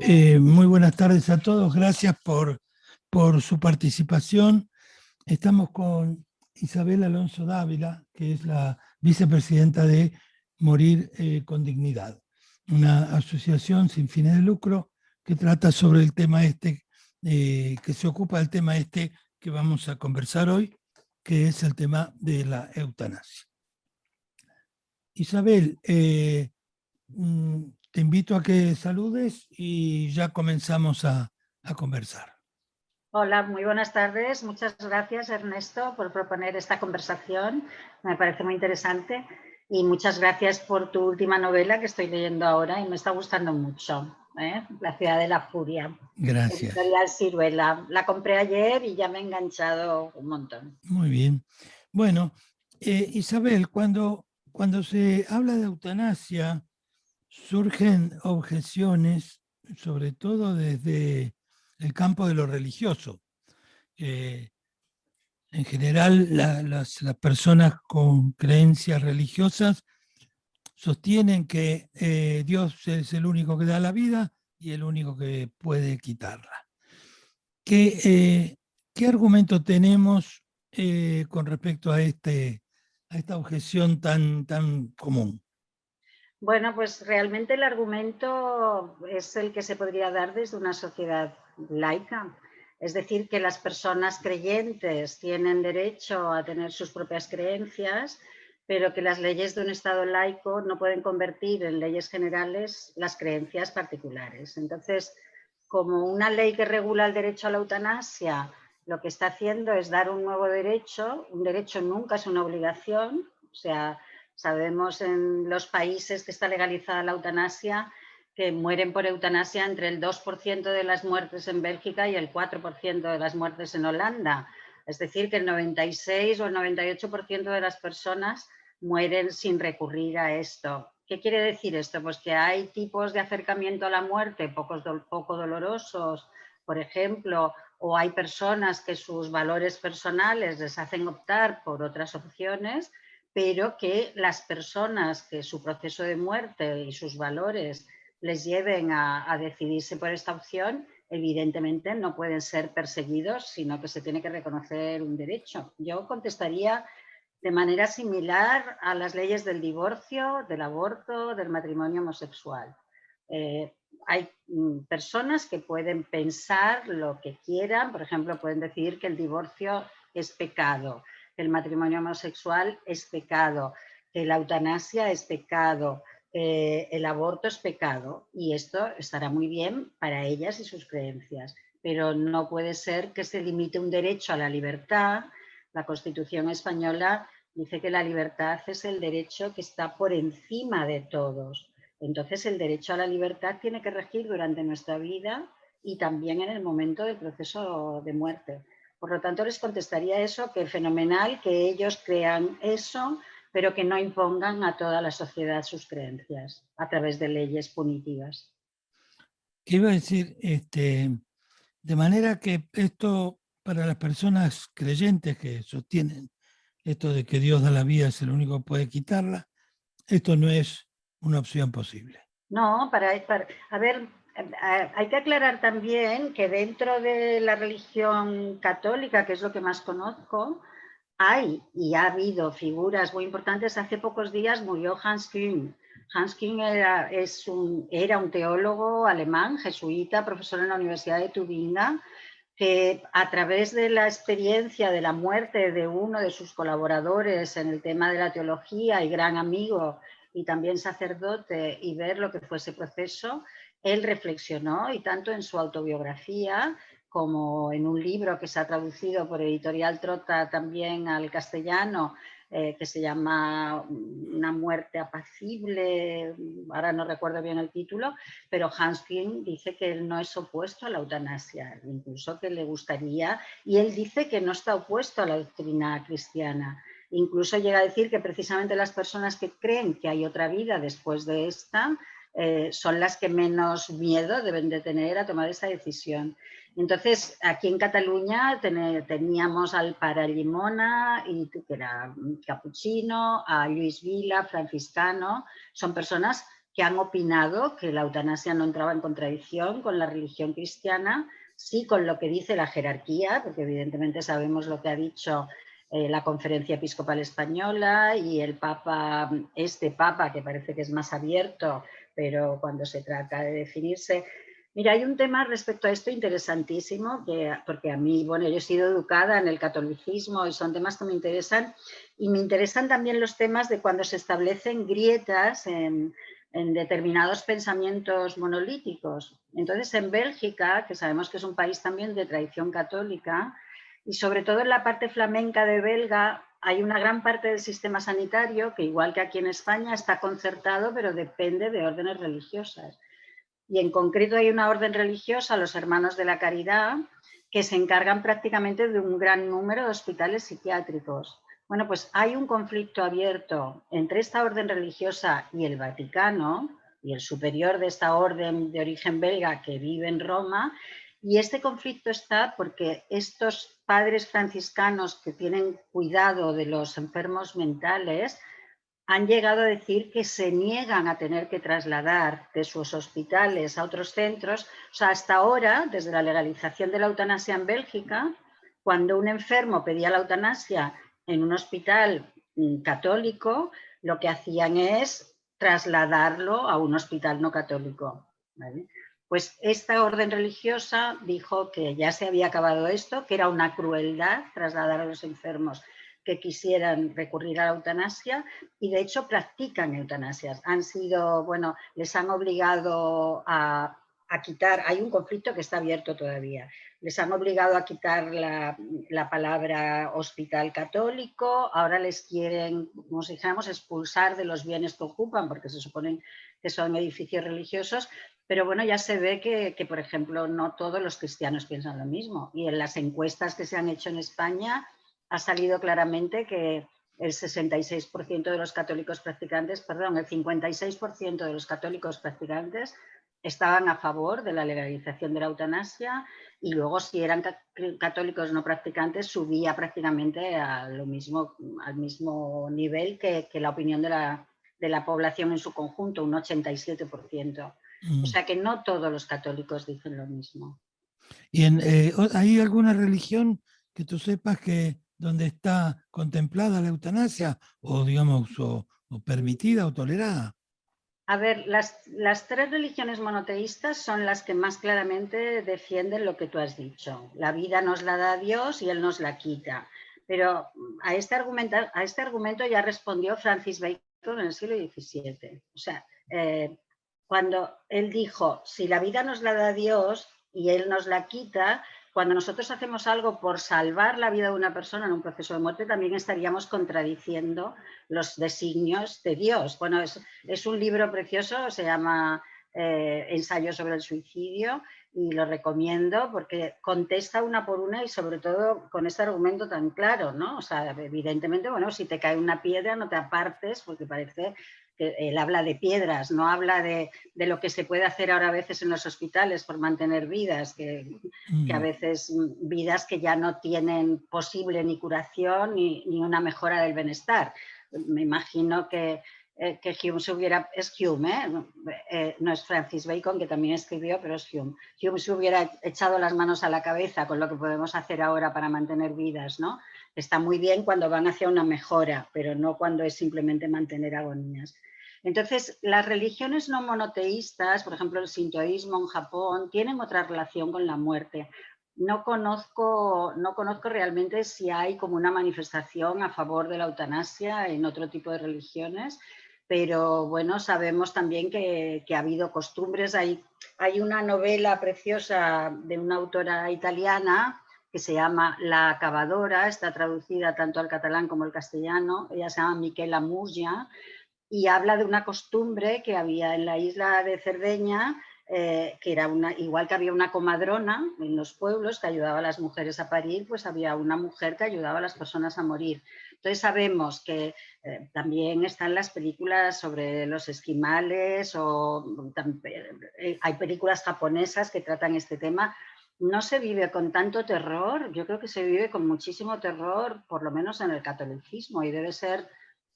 Muy buenas tardes a todos, gracias por su participación. Estamos con Isabel Alonso Dávila, que es la vicepresidenta de Morir con Dignidad, una asociación sin fines de lucro que trata sobre el tema que se ocupa del tema que vamos a conversar hoy, que es el tema de la eutanasia. Isabel, te invito a que saludes y ya comenzamos a conversar. Hola, muy buenas tardes. Muchas gracias, Ernesto, por proponer esta conversación. Me parece muy interesante. Y muchas gracias por tu última novela que estoy leyendo ahora y me está gustando mucho. La ciudad de la furia. Gracias. Editorial Siruela. La compré ayer y ya me he enganchado un montón. Muy bien. Bueno, Isabel, cuando se habla de eutanasia, surgen objeciones, sobre todo desde el campo de lo religioso. En general, las personas con creencias religiosas sostienen que Dios es el único que da la vida y el único que puede quitarla. ¿Qué argumento tenemos con respecto a esta objeción tan común? Bueno, pues realmente el argumento es el que se podría dar desde una sociedad laica. Es decir, que las personas creyentes tienen derecho a tener sus propias creencias, pero que las leyes de un Estado laico no pueden convertir en leyes generales las creencias particulares. Entonces, como una ley que regula el derecho a la eutanasia, lo que está haciendo es dar un nuevo derecho. Un derecho nunca es una obligación, o sea, sabemos en los países que está legalizada la eutanasia que mueren por eutanasia entre el 2% de las muertes en Bélgica y el 4% de las muertes en Holanda. Es decir, que el 96 o el 98% de las personas mueren sin recurrir a esto. ¿Qué quiere decir esto? Pues que hay tipos de acercamiento a la muerte poco dolorosos, por ejemplo, o hay personas que sus valores personales les hacen optar por otras opciones, pero que las personas que su proceso de muerte y sus valores les lleven a decidirse por esta opción, evidentemente no pueden ser perseguidos, sino que se tiene que reconocer un derecho. Yo contestaría de manera similar a las leyes del divorcio, del aborto, del matrimonio homosexual. Hay personas que pueden pensar lo que quieran, por ejemplo, pueden decir que el divorcio es pecado, que el matrimonio homosexual es pecado, que la eutanasia es pecado, el aborto es pecado, y esto estará muy bien para ellas y sus creencias, pero no puede ser que se limite un derecho a la libertad. La Constitución española dice que la libertad es el derecho que está por encima de todos. Entonces, el derecho a la libertad tiene que regir durante nuestra vida y también en el momento del proceso de muerte. Por lo tanto, les contestaría eso, que fenomenal que ellos crean eso, pero que no impongan a toda la sociedad sus creencias a través de leyes punitivas. ¿Qué iba a decir? De manera que esto, para las personas creyentes que sostienen esto de que Dios da la vida, es el único que puede quitarla, esto no es una opción posible. No, a ver, hay que aclarar también que dentro de la religión católica, que es lo que más conozco, hay y ha habido figuras muy importantes. Hace pocos días murió Hans Küng. Hans Küng era un teólogo alemán, jesuita, profesor en la Universidad de Tubinga, que a través de la experiencia de la muerte de uno de sus colaboradores en el tema de la teología y gran amigo y también sacerdote, y ver lo que fue ese proceso, él reflexionó, y tanto en su autobiografía como en un libro que se ha traducido por Editorial Trota también al castellano, que se llama Una muerte apacible, ahora no recuerdo bien el título, pero Hans Küng dice que él no es opuesto a la eutanasia, incluso que le gustaría, y él dice que no está opuesto a la doctrina cristiana. Incluso llega a decir que precisamente las personas que creen que hay otra vida después de esta son las que menos miedo deben de tener a tomar esa decisión. Entonces, aquí en Cataluña teníamos al Pare Llimona, que era capuchino, a Lluís Vila, franciscano. Son personas que han opinado que la eutanasia no entraba en contradicción con la religión cristiana, sí con lo que dice la jerarquía, porque evidentemente sabemos lo que ha dicho la Conferencia Episcopal Española y el Papa, este Papa, que parece que es más abierto, pero cuando se trata de definirse... Mira, hay un tema respecto a esto interesantísimo, porque a mí, bueno, yo he sido educada en el catolicismo y son temas que me interesan, y me interesan también los temas de cuando se establecen grietas en determinados pensamientos monolíticos. Entonces, en Bélgica, que sabemos que es un país también de tradición católica, y sobre todo en la parte flamenca de Belga, hay una gran parte del sistema sanitario que, igual que aquí en España, está concertado, pero depende de órdenes religiosas. Y en concreto hay una orden religiosa, los Hermanos de la Caridad, que se encargan prácticamente de un gran número de hospitales psiquiátricos. Bueno, pues hay un conflicto abierto entre esta orden religiosa y el Vaticano, y el superior de esta orden de origen belga que vive en Roma, y este conflicto está porque estos padres franciscanos que tienen cuidado de los enfermos mentales han llegado a decir que se niegan a tener que trasladar de sus hospitales a otros centros. O sea, hasta ahora, desde la legalización de la eutanasia en Bélgica, cuando un enfermo pedía la eutanasia en un hospital católico, lo que hacían es trasladarlo a un hospital no católico, ¿vale? Pues esta orden religiosa dijo que ya se había acabado esto, que era una crueldad trasladar a los enfermos que quisieran recurrir a la eutanasia, y de hecho practican eutanasias. Han sido, bueno, les han obligado a quitar, hay un conflicto que está abierto todavía, les han obligado a quitar la palabra hospital católico, ahora les quieren, como si dijéramos, expulsar de los bienes que ocupan, porque se suponen que son edificios religiosos, pero bueno, ya se ve que, por ejemplo, no todos los cristianos piensan lo mismo, y en las encuestas que se han hecho en España ha salido claramente que el 66% de los católicos practicantes, perdón, el 56% de los católicos practicantes estaban a favor de la legalización de la eutanasia, y luego si eran católicos no practicantes subía prácticamente a lo mismo, al mismo nivel que la opinión de la población en su conjunto, un 87%. O sea que no todos los católicos dicen lo mismo. ¿Y hay alguna religión que tú sepas que donde está contemplada la eutanasia o digamos o permitida o tolerada? A ver, las tres religiones monoteístas son las que más claramente defienden lo que tú has dicho. La vida nos la da Dios y Él nos la quita. Pero a este argumento ya respondió Francis Bacon en el siglo XVII. O sea, cuando él dijo, si la vida nos la da Dios y Él nos la quita, cuando nosotros hacemos algo por salvar la vida de una persona en un proceso de muerte, también estaríamos contradiciendo los designios de Dios. Bueno, es un libro precioso, se llama Ensayo sobre el suicidio, y lo recomiendo porque contesta una por una y sobre todo con este argumento tan claro, ¿no? O sea, evidentemente, bueno, si te cae una piedra no te apartes porque parece que él habla de piedras, no habla de lo que se puede hacer ahora a veces en los hospitales por mantener vidas, que a veces vidas que ya no tienen posible ni curación ni una mejora del bienestar. Me imagino que Hume se hubiera, es Hume, no es Francis Bacon, que también escribió, pero es Hume. Hume se hubiera echado las manos a la cabeza con lo que podemos hacer ahora para mantener vidas, ¿no? Está muy bien cuando van hacia una mejora, pero no cuando es simplemente mantener agonías. Entonces, las religiones no monoteístas, por ejemplo, el sintoísmo en Japón, tienen otra relación con la muerte. No conozco realmente si hay como una manifestación a favor de la eutanasia en otro tipo de religiones, pero bueno, sabemos también que ha habido costumbres. Hay una novela preciosa de una autora italiana que se llama La Cavadora, está traducida tanto al catalán como al castellano, ella se llama Michela Murgia, y habla de una costumbre que había en la isla de Cerdeña, que era igual que había una comadrona en los pueblos que ayudaba a las mujeres a parir, pues había una mujer que ayudaba a las personas a morir. Entonces sabemos que también están las películas sobre los esquimales, o hay películas japonesas que tratan este tema. No se vive con tanto terror, yo creo que se vive con muchísimo terror, por lo menos en el catolicismo, y debe ser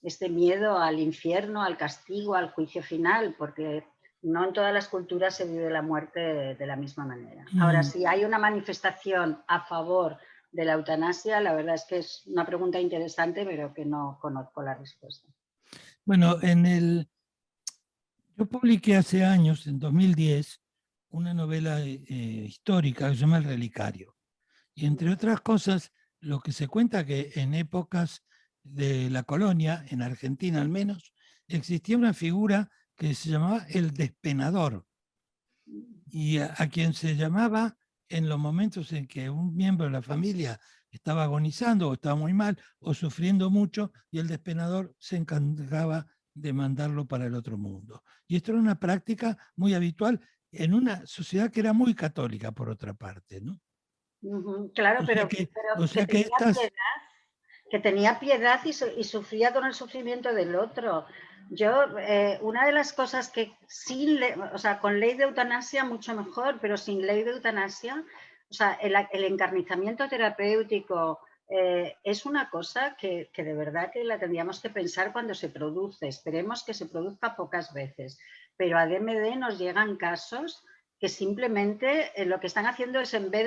este miedo al infierno, al castigo, al juicio final, porque no en todas las culturas se vive la muerte de la misma manera. Ahora, si hay una manifestación a favor de la eutanasia, la verdad es que es una pregunta interesante, pero que no conozco la respuesta. Bueno, yo publiqué hace años, en 2010, una novela histórica que se llama El Relicario. Y entre otras cosas, lo que se cuenta que en épocas de la colonia, en Argentina al menos, existía una figura que se llamaba el despenador, y a quien se llamaba en los momentos en que un miembro de la familia estaba agonizando o estaba muy mal o sufriendo mucho, y el despenador se encargaba de mandarlo para el otro mundo. Y esto era una práctica muy habitual en una sociedad que era muy católica, por otra parte, ¿no? Claro, O sea pero, que, pero o que sea que tenía estas... piedad, que tenía piedad y sufría con el sufrimiento del otro. Yo, una de las cosas que o sea, con ley de eutanasia mucho mejor, pero sin ley de eutanasia, o sea, el encarnizamiento terapéutico es una cosa que de verdad que la tendríamos que pensar cuando se produce. Esperemos que se produzca pocas veces, pero a DMD nos llegan casos que simplemente lo que están haciendo es, en vez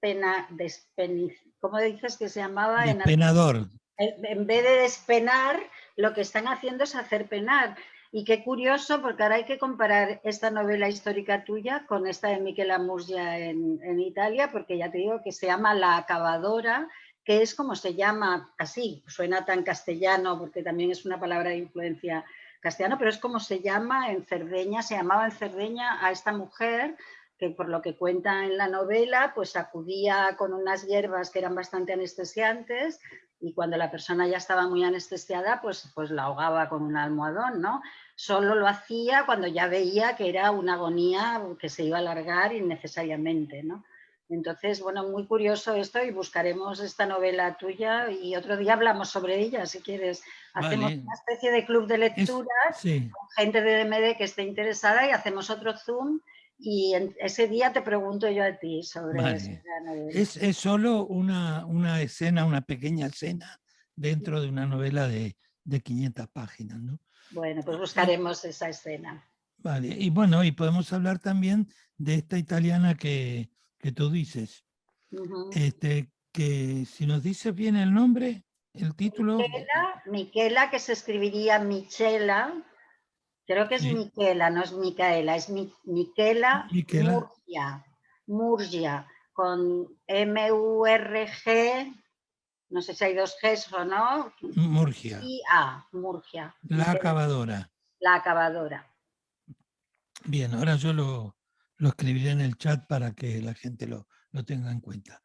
de ¿cómo dices que se llamaba? Despenador. En vez de despenar, lo que están haciendo es hacer penar. Y qué curioso, porque ahora hay que comparar esta novela histórica tuya con esta de Michela Murgia en Italia, porque ya te digo que se llama La Acabadora, que es como se llama, así, suena tan castellano, porque también es una palabra de influencia castellano, pero es como se llama en Cerdeña, se llamaba en Cerdeña a esta mujer que, por lo que cuenta en la novela, pues acudía con unas hierbas que eran bastante anestesiantes, y cuando la persona ya estaba muy anestesiada, pues la ahogaba con un almohadón, ¿no? Solo lo hacía cuando ya veía que era una agonía que se iba a alargar innecesariamente, ¿no? Entonces, bueno, muy curioso esto, y buscaremos esta novela tuya y otro día hablamos sobre ella, si quieres. Hacemos Vale. una especie de club de lecturas Sí. con gente de DMD que esté interesada, y hacemos otro Zoom, y ese día te pregunto yo a ti sobre Vale. la novela. Es solo una escena, una pequeña escena dentro de una novela de 500 páginas, ¿no? Bueno, pues Y, buscaremos esa escena. vale, y bueno, y podemos hablar también de esta italiana que tú dices. Que si nos dices bien el nombre, el título. Michela, que se escribiría Michela, creo que es Sí, Michela, no es Micaela, es Michela Michela. Murgia, con M-U-R-G, no sé si hay dos Gs o no, Murgia, y A, Murgia, la acabadora. la acabadora. Bien, ahora yo lo escribiré en el chat para que la gente lo tenga en cuenta.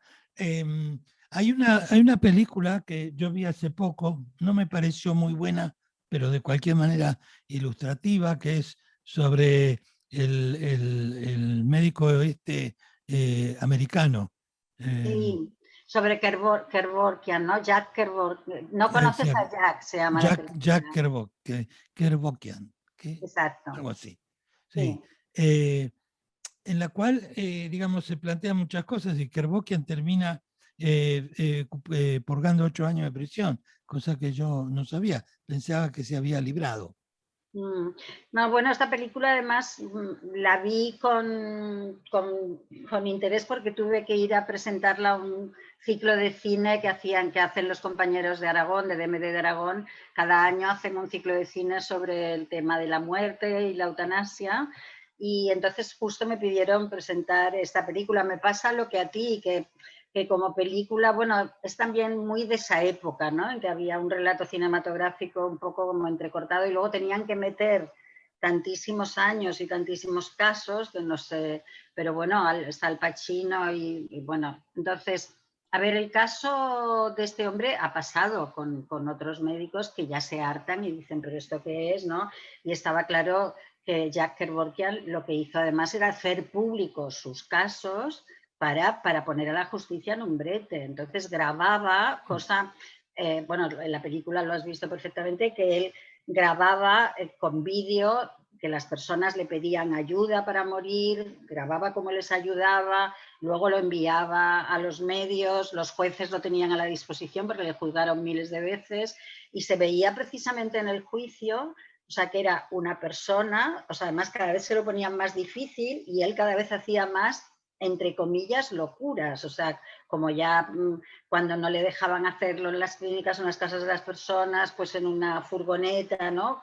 Hay una película que yo vi hace poco, no me pareció muy buena, pero de cualquier manera ilustrativa, que es sobre el médico americano. Sí, sobre Kevorkian, ¿no? Jack Kevorkian. No conoces a Jack, se llama la Jack película. Kevorkian, Exacto, algo así. Sí. sí. En la cual, digamos, se plantean muchas cosas, y Kevorkian termina purgando 8 años de prisión, cosa que yo no sabía, pensaba que se había librado. No, bueno, esta película además la vi con interés, porque tuve que ir a presentarla a un ciclo de cine que hacen los compañeros de Aragón, de DMD de Aragón. Cada año hacen un ciclo de cine sobre el tema de la muerte y la eutanasia, y entonces justo me pidieron presentar esta película. Me pasa lo que a ti, que como película, bueno, es también muy de esa época, ¿no? En que había un relato cinematográfico un poco como entrecortado, y luego tenían que meter tantísimos años y tantísimos casos que no sé, pero bueno, está Al Pacino y bueno, entonces, a ver, el caso de este hombre ha pasado con otros médicos que ya se hartan y dicen, pero ¿esto qué es, no? Y estaba claro que Jack Kevorkian lo que hizo además era hacer públicos sus casos para poner a la justicia en un brete. Entonces grababa cosa, bueno, en la película lo has visto perfectamente, que él grababa con vídeo, que las personas le pedían ayuda para morir, grababa cómo les ayudaba, luego lo enviaba a los medios, los jueces lo tenían a la disposición porque le juzgaron miles de veces y se veía precisamente en el juicio, o sea, que era una persona, o sea, además cada vez se lo ponían más difícil y él cada vez hacía más, entre comillas, locuras, o sea, como ya cuando no le dejaban hacerlo en las clínicas o en las casas de las personas, pues en una furgoneta, ¿no?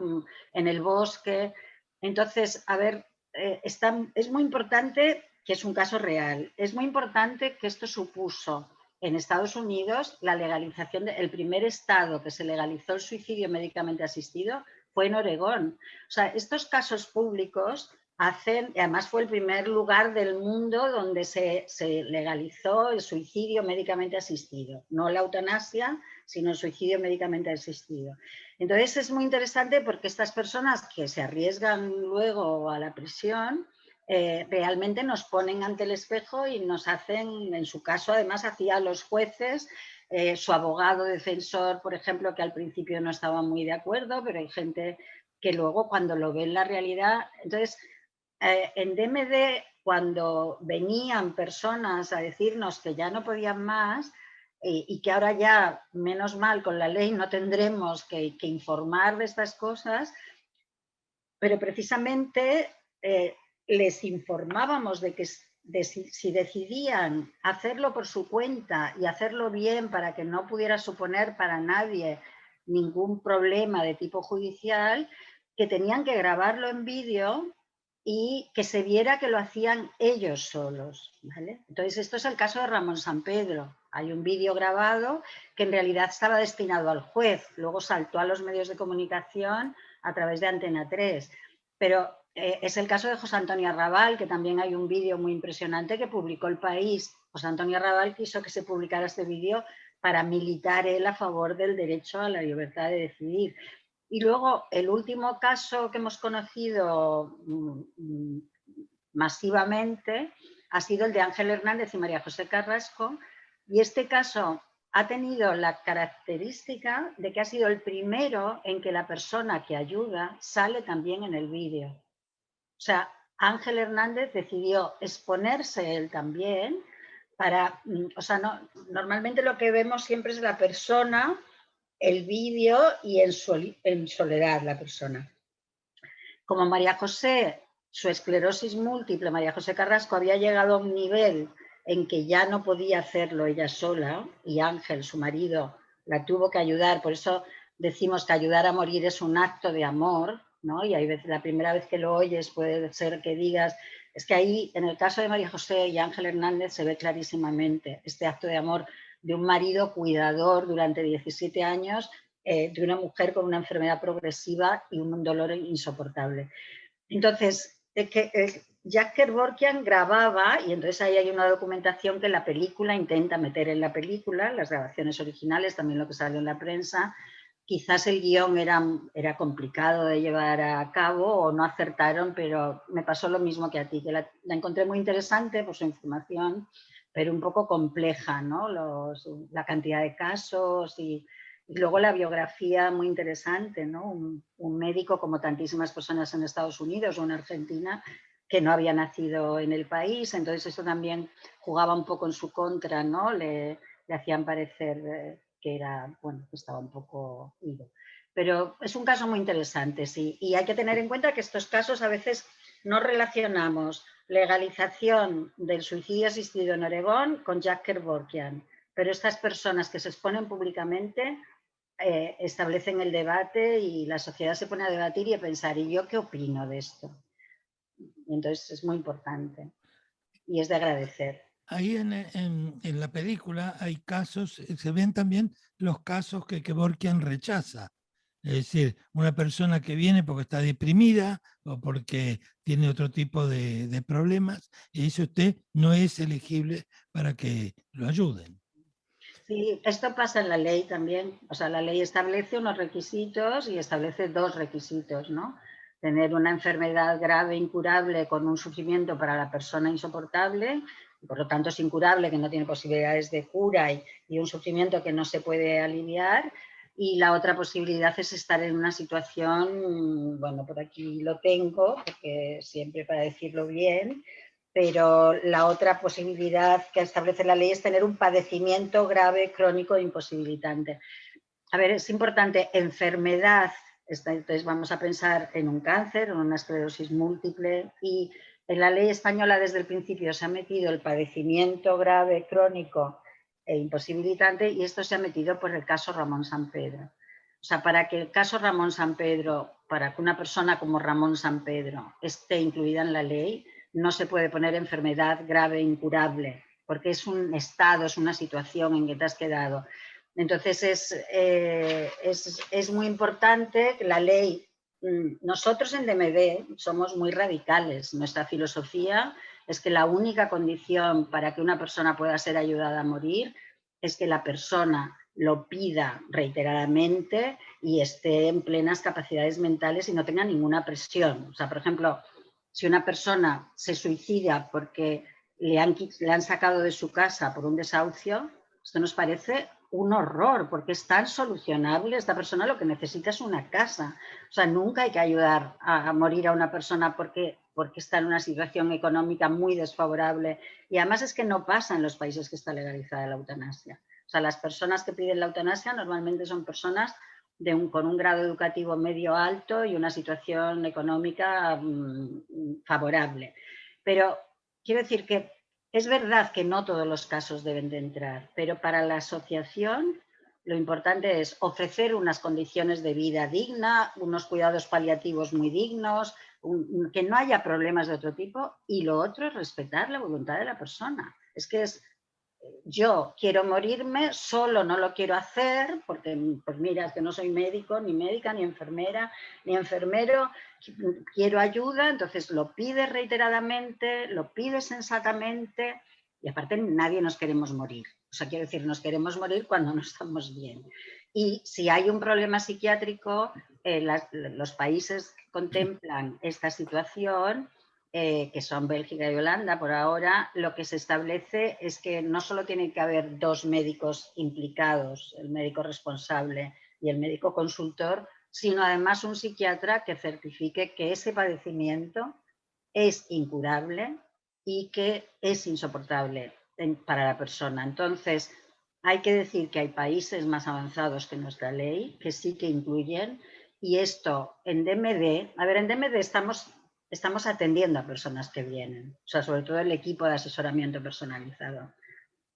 En el bosque. Entonces, a ver, es muy importante que es un caso real, es muy importante que esto supuso en Estados Unidos la legalización, el primer estado que se legalizó el suicidio médicamente asistido fue en Oregón. O sea, estos casos públicos hacen, y además fue el primer lugar del mundo donde se legalizó el suicidio médicamente asistido, no la eutanasia, sino el suicidio médicamente asistido. Entonces es muy interesante porque estas personas que se arriesgan luego a la prisión realmente nos ponen ante el espejo y nos hacen, en su caso además hacía a los jueces, su abogado defensor, por ejemplo, que al principio no estaba muy de acuerdo, pero hay gente que luego cuando lo ve en la realidad, entonces en DMD cuando venían personas a decirnos que ya no podían más y que ahora ya, menos mal, con la ley no tendremos que informar de estas cosas, pero precisamente les informábamos de que si decidían hacerlo por su cuenta y hacerlo bien para que no pudiera suponer para nadie ningún problema de tipo judicial, que tenían que grabarlo en vídeo y que se viera que lo hacían ellos solos, ¿vale? Entonces, esto es el caso de Ramón Sampedro. Hay un vídeo grabado que en realidad estaba destinado al juez, luego saltó a los medios de comunicación a través de Antena 3. Pero es el caso de José Antonio Arrabal, que también hay un vídeo muy impresionante que publicó El País. José Antonio Arrabal quiso que se publicara este vídeo para militar él a favor del derecho a la libertad de decidir. Y luego el último caso que hemos conocido masivamente ha sido el de Ángel Hernández y María José Carrasco, y este caso ha tenido la característica de que ha sido el primero en que la persona que ayuda sale también en el vídeo. O sea, Ángel Hernández decidió exponerse él también para, o sea, no, normalmente lo que vemos siempre es la persona, el vídeo y en soledad la persona. Como María José, su esclerosis múltiple, María José Carrasco, había llegado a un nivel en que ya no podía hacerlo ella sola y Ángel, su marido, la tuvo que ayudar. Por eso decimos que ayudar a morir es un acto de amor, ¿no? Y hay veces, la primera vez que lo oyes puede ser que digas, es que ahí, en el caso de María José y Ángel Hernández, se ve clarísimamente este acto de amor de un marido cuidador durante 17 años de una mujer con una enfermedad progresiva y un dolor insoportable. Entonces, Jack Kevorkian grababa, y entonces ahí hay una documentación que la película intenta meter en la película, las grabaciones originales, también lo que salió en la prensa. Quizás el guión era complicado de llevar a cabo o no acertaron, pero me pasó lo mismo que a ti, que la encontré muy interesante por su información, pero un poco compleja, ¿no? La cantidad de casos y luego la biografía muy interesante, ¿no? Un médico como tantísimas personas en Estados Unidos o en Argentina que no había nacido en el país, entonces eso también jugaba un poco en su contra, ¿no? Le hacían parecer que era, bueno, que estaba un poco ido. Pero es un caso muy interesante, sí, y hay que tener en cuenta que estos casos a veces no relacionamos legalización del suicidio asistido en Oregón con Jack Kevorkian, pero estas personas que se exponen públicamente establecen el debate y la sociedad se pone a debatir y a pensar, ¿y yo qué opino de esto? Y entonces es muy importante y es de agradecer. Ahí en la película hay casos, se ven también los casos que Kevorkian rechaza. Es decir, una persona que viene porque está deprimida o porque tiene otro tipo de problemas, y dice usted no es elegible para que lo ayuden. Sí, esto pasa en la ley también. O sea, la ley establece unos requisitos y establece dos requisitos, ¿no? Tener una enfermedad grave, incurable, con un sufrimiento para la persona insoportable, y por lo tanto es incurable, que no tiene posibilidades de cura y un sufrimiento que no se puede aliviar, Y la otra posibilidad es estar en una situación, bueno, por aquí lo tengo, porque siempre para decirlo bien, pero la otra posibilidad que establece la ley es tener un padecimiento grave, crónico e imposibilitante. A ver, es importante, enfermedad, entonces vamos a pensar en un cáncer, en una esclerosis múltiple, y en la ley española desde el principio se ha metido el padecimiento grave, crónico e imposibilitante, y esto se ha metido por el caso Ramón Sampedro. O sea, para que el caso Ramón Sampedro, para que una persona como Ramón Sampedro esté incluida en la ley, no se puede poner enfermedad grave e incurable, porque es un estado, es una situación en que te has quedado. Entonces es muy importante que la ley, nosotros en DMD somos muy radicales, nuestra filosofía es que la única condición para que una persona pueda ser ayudada a morir es que la persona lo pida reiteradamente y esté en plenas capacidades mentales y no tenga ninguna presión. O sea, por ejemplo, si una persona se suicida porque le han sacado de su casa por un desahucio, esto nos parece un horror, porque es tan solucionable. Esta persona lo que necesita es una casa. O sea, nunca hay que ayudar a morir a una persona porque está en una situación económica muy desfavorable. Y además es que no pasa en los países que está legalizada la eutanasia. O sea, las personas que piden la eutanasia normalmente son personas con un grado educativo medio alto y una situación económica favorable. Pero quiero decir que es verdad que no todos los casos deben de entrar, pero para la asociación lo importante es ofrecer unas condiciones de vida digna, unos cuidados paliativos muy dignos, que no haya problemas de otro tipo, y lo otro es respetar la voluntad de la persona. Es que yo quiero morirme, solo no lo quiero hacer, porque pues mira, es que no soy médico, ni médica, ni enfermera, ni enfermero, quiero ayuda, entonces lo pides reiteradamente, lo pides sensatamente, y aparte nadie nos queremos morir. O sea, quiero decir, nos queremos morir cuando no estamos bien. Y si hay un problema psiquiátrico, los países que contemplan esta situación, que son Bélgica y Holanda por ahora, lo que se establece es que no solo tiene que haber dos médicos implicados, el médico responsable y el médico consultor, sino además un psiquiatra que certifique que ese padecimiento es incurable y que es insoportable para la persona. Entonces, hay que decir que hay países más avanzados que nuestra ley, que sí que incluyen, y esto en DMD, a ver, en DMD estamos atendiendo a personas que vienen, o sea, sobre todo el equipo de asesoramiento personalizado.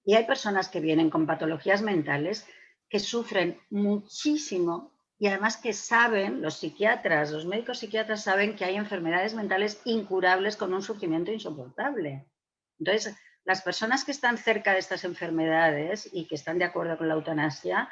Y hay personas que vienen con patologías mentales que sufren muchísimo y además que saben, los psiquiatras, los médicos psiquiatras saben que hay enfermedades mentales incurables con un sufrimiento insoportable. Entonces, las personas que están cerca de estas enfermedades y que están de acuerdo con la eutanasia,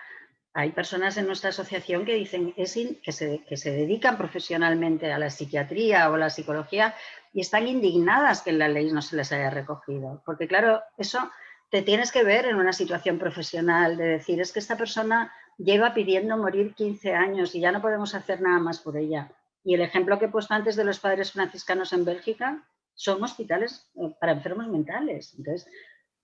hay personas en nuestra asociación que dicen que se dedican profesionalmente a la psiquiatría o a la psicología y están indignadas que en la ley no se les haya recogido. Porque claro, eso te tienes que ver en una situación profesional de decir, es que esta persona lleva pidiendo morir 15 años y ya no podemos hacer nada más por ella. Y el ejemplo que he puesto antes de los padres franciscanos en Bélgica son hospitales para enfermos mentales. Entonces,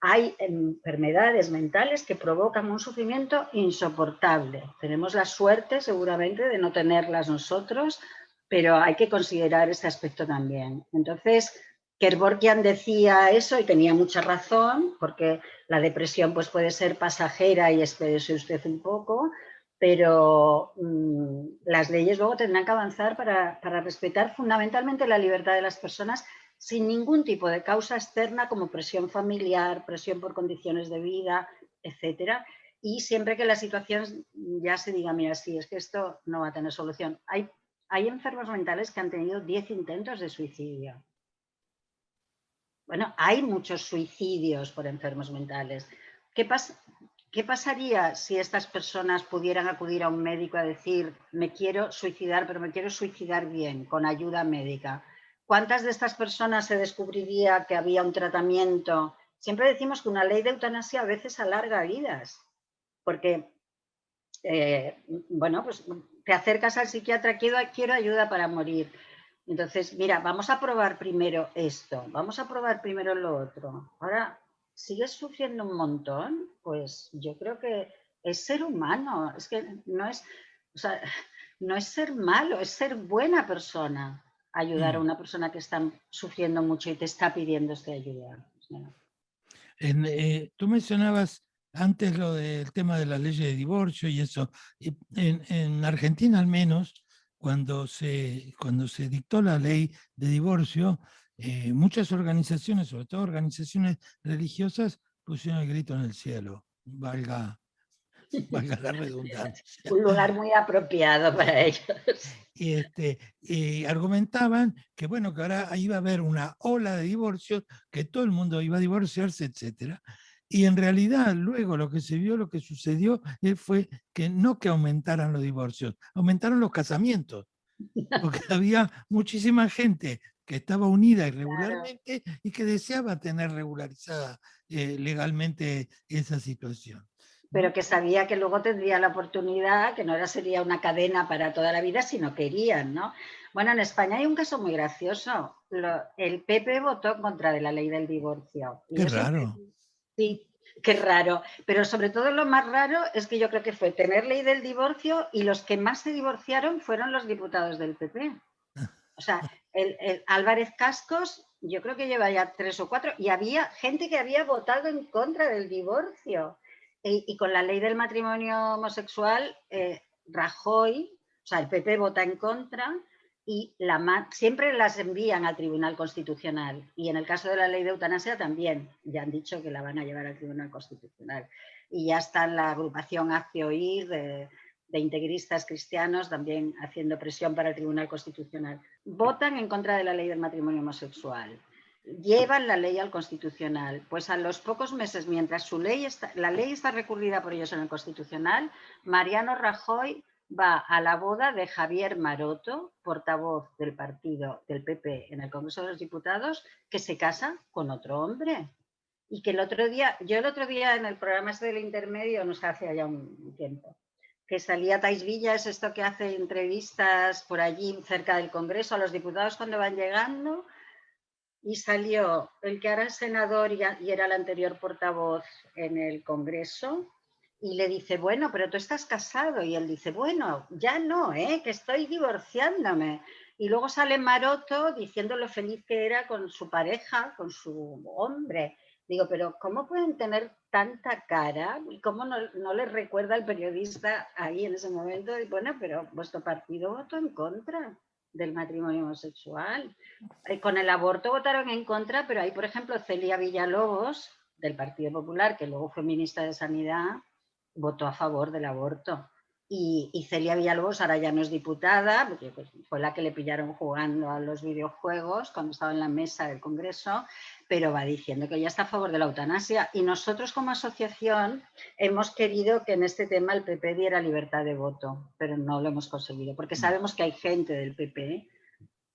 hay enfermedades mentales que provocan un sufrimiento insoportable. Tenemos la suerte seguramente de no tenerlas nosotros, pero hay que considerar ese aspecto también. Entonces, Kevorkian decía eso y tenía mucha razón, porque la depresión pues, puede ser pasajera y espérese usted un poco, pero las leyes luego tendrán que avanzar para respetar fundamentalmente la libertad de las personas sin ningún tipo de causa externa como presión familiar, presión por condiciones de vida, etcétera. Y siempre que la situación ya se diga, mira, sí, es que esto no va a tener solución. Hay enfermos mentales que han tenido 10 intentos de suicidio. Bueno, hay muchos suicidios por enfermos mentales. ¿Qué pasaría si estas personas pudieran acudir a un médico a decir, me quiero suicidar, pero me quiero suicidar bien, con ayuda médica? ¿Cuántas de estas personas se descubriría que había un tratamiento? Siempre decimos que una ley de eutanasia a veces alarga vidas, porque, bueno, pues te acercas al psiquiatra, quiero ayuda para morir. Entonces, mira, vamos a probar primero esto, vamos a probar primero lo otro. Ahora, ¿sigues sufriendo un montón? Pues yo creo que es ser humano, es que no es, o sea, no es ser malo, es ser buena persona. Ayudar a una persona que está sufriendo mucho y te está pidiendo esta ayuda. O sea, Tú mencionabas antes lo del tema de las leyes de divorcio y eso. En Argentina al menos, cuando se dictó la ley de divorcio, muchas organizaciones, sobre todo organizaciones religiosas, pusieron el grito en el cielo, valga la redundancia. un lugar muy apropiado para ellos. Y argumentaban que, bueno, que ahora iba a haber una ola de divorcios, que todo el mundo iba a divorciarse, etcétera. Y en realidad, luego lo que se vio, lo que sucedió fue que no que aumentaran los divorcios, aumentaron los casamientos, porque había muchísima gente que estaba unida Claro. irregularmente y que deseaba tener regularizada legalmente esa situación. Pero que sabía que luego tendría la oportunidad, que no era, sería una cadena para toda la vida, sino querían, ¿no? Bueno, en España hay un caso muy gracioso. El PP votó en contra de la ley del divorcio. Y Qué yo siempre, raro. sí, qué raro. Pero sobre todo lo más raro es que yo creo que fue tener ley del divorcio y los que más se divorciaron fueron los diputados del PP. O sea, el Álvarez Cascos, yo creo que lleva ya 3 o 4, y había gente que había votado en contra del divorcio. Y con la ley del matrimonio homosexual, Rajoy, o sea, el PP vota en contra y siempre las envían al Tribunal Constitucional. Y en el caso de la ley de eutanasia también, ya han dicho que la van a llevar al Tribunal Constitucional. Y ya está en la agrupación Hazte Oír de integristas cristianos también haciendo presión para el Tribunal Constitucional. Votan en contra de la ley del matrimonio homosexual. Llevan la ley al Constitucional. Pues a los pocos meses, mientras la ley está recurrida por ellos en el Constitucional, Mariano Rajoy va a la boda de Javier Maroto, portavoz del partido del PP en el Congreso de los Diputados, que se casa con otro hombre. Y que el otro día en el programa este del intermedio, no sé, hace ya un tiempo, que salía Thais Villa, es esto que hace entrevistas por allí cerca del Congreso a los diputados cuando van llegando, y salió el que ahora es senador y era el anterior portavoz en el Congreso, y le dice, bueno, pero tú estás casado, y él dice, bueno, ya no, que estoy divorciándome. Y luego sale Maroto diciendo lo feliz que era con su pareja, con su hombre. Digo, pero ¿cómo pueden tener tanta cara? ¿Y cómo no les recuerda el periodista ahí en ese momento? Y bueno, pero vuestro partido votó en contra del matrimonio homosexual. Con el aborto votaron en contra, pero hay, por ejemplo, Celia Villalobos, del Partido Popular, que luego fue ministra de Sanidad, votó a favor del aborto. Y Celia Villalobos ahora ya no es diputada, porque pues, fue la que le pillaron jugando a los videojuegos cuando estaba en la mesa del Congreso, pero va diciendo que ella está a favor de la eutanasia. Y nosotros como asociación hemos querido que en este tema el PP diera libertad de voto, pero no lo hemos conseguido, porque sabemos que hay gente del PP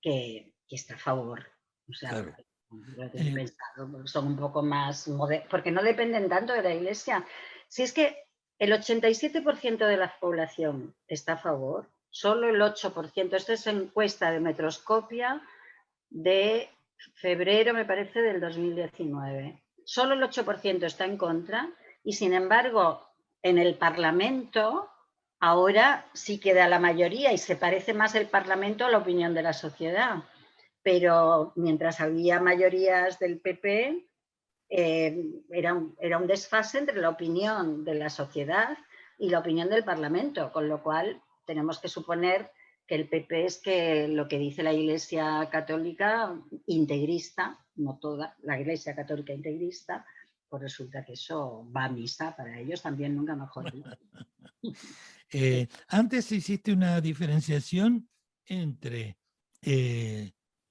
que está a favor. O sea, Claro. lo que he pensado, porque son un poco más modernos, porque no dependen tanto de la Iglesia. Si es que el 87% de la población está a favor, solo el 8%, esto es encuesta de Metroscopia de febrero, me parece, del 2019. Solo el 8% está en contra y, sin embargo, en el Parlamento ahora sí queda la mayoría y se parece más el Parlamento a la opinión de la sociedad. Pero mientras había mayorías del PP, era un desfase entre la opinión de la sociedad y la opinión del Parlamento, con lo cual tenemos que suponer que el PP es que lo que dice la Iglesia Católica integrista, no toda, la Iglesia Católica integrista, pues resulta que eso va a misa para ellos también, nunca mejor dicho. Antes hiciste una diferenciación entre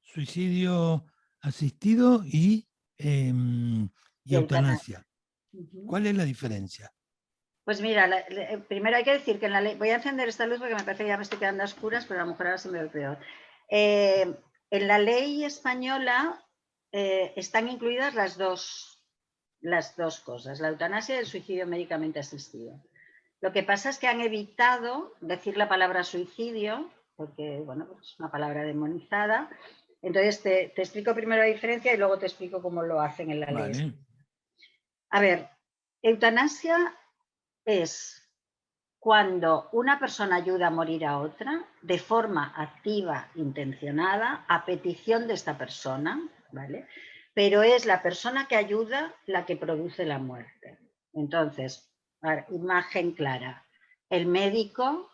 suicidio asistido y eutanasia. ¿Cuál es la diferencia? Pues mira, primero hay que decir que en la ley, voy a encender esta luz porque me parece que ya me estoy quedando a oscuras, pero a lo mejor ahora se me ve peor. En la ley española están incluidas las dos cosas, la eutanasia y el suicidio médicamente asistido. Lo que pasa es que han evitado decir la palabra suicidio, porque bueno, pues es una palabra demonizada. Entonces te explico primero la diferencia y luego te explico cómo lo hacen en la ley. Vale. A ver, eutanasia es cuando una persona ayuda a morir a otra de forma activa, intencionada, a petición de esta persona, ¿vale? Pero es la persona que ayuda la que produce la muerte. Entonces, imagen clara. El médico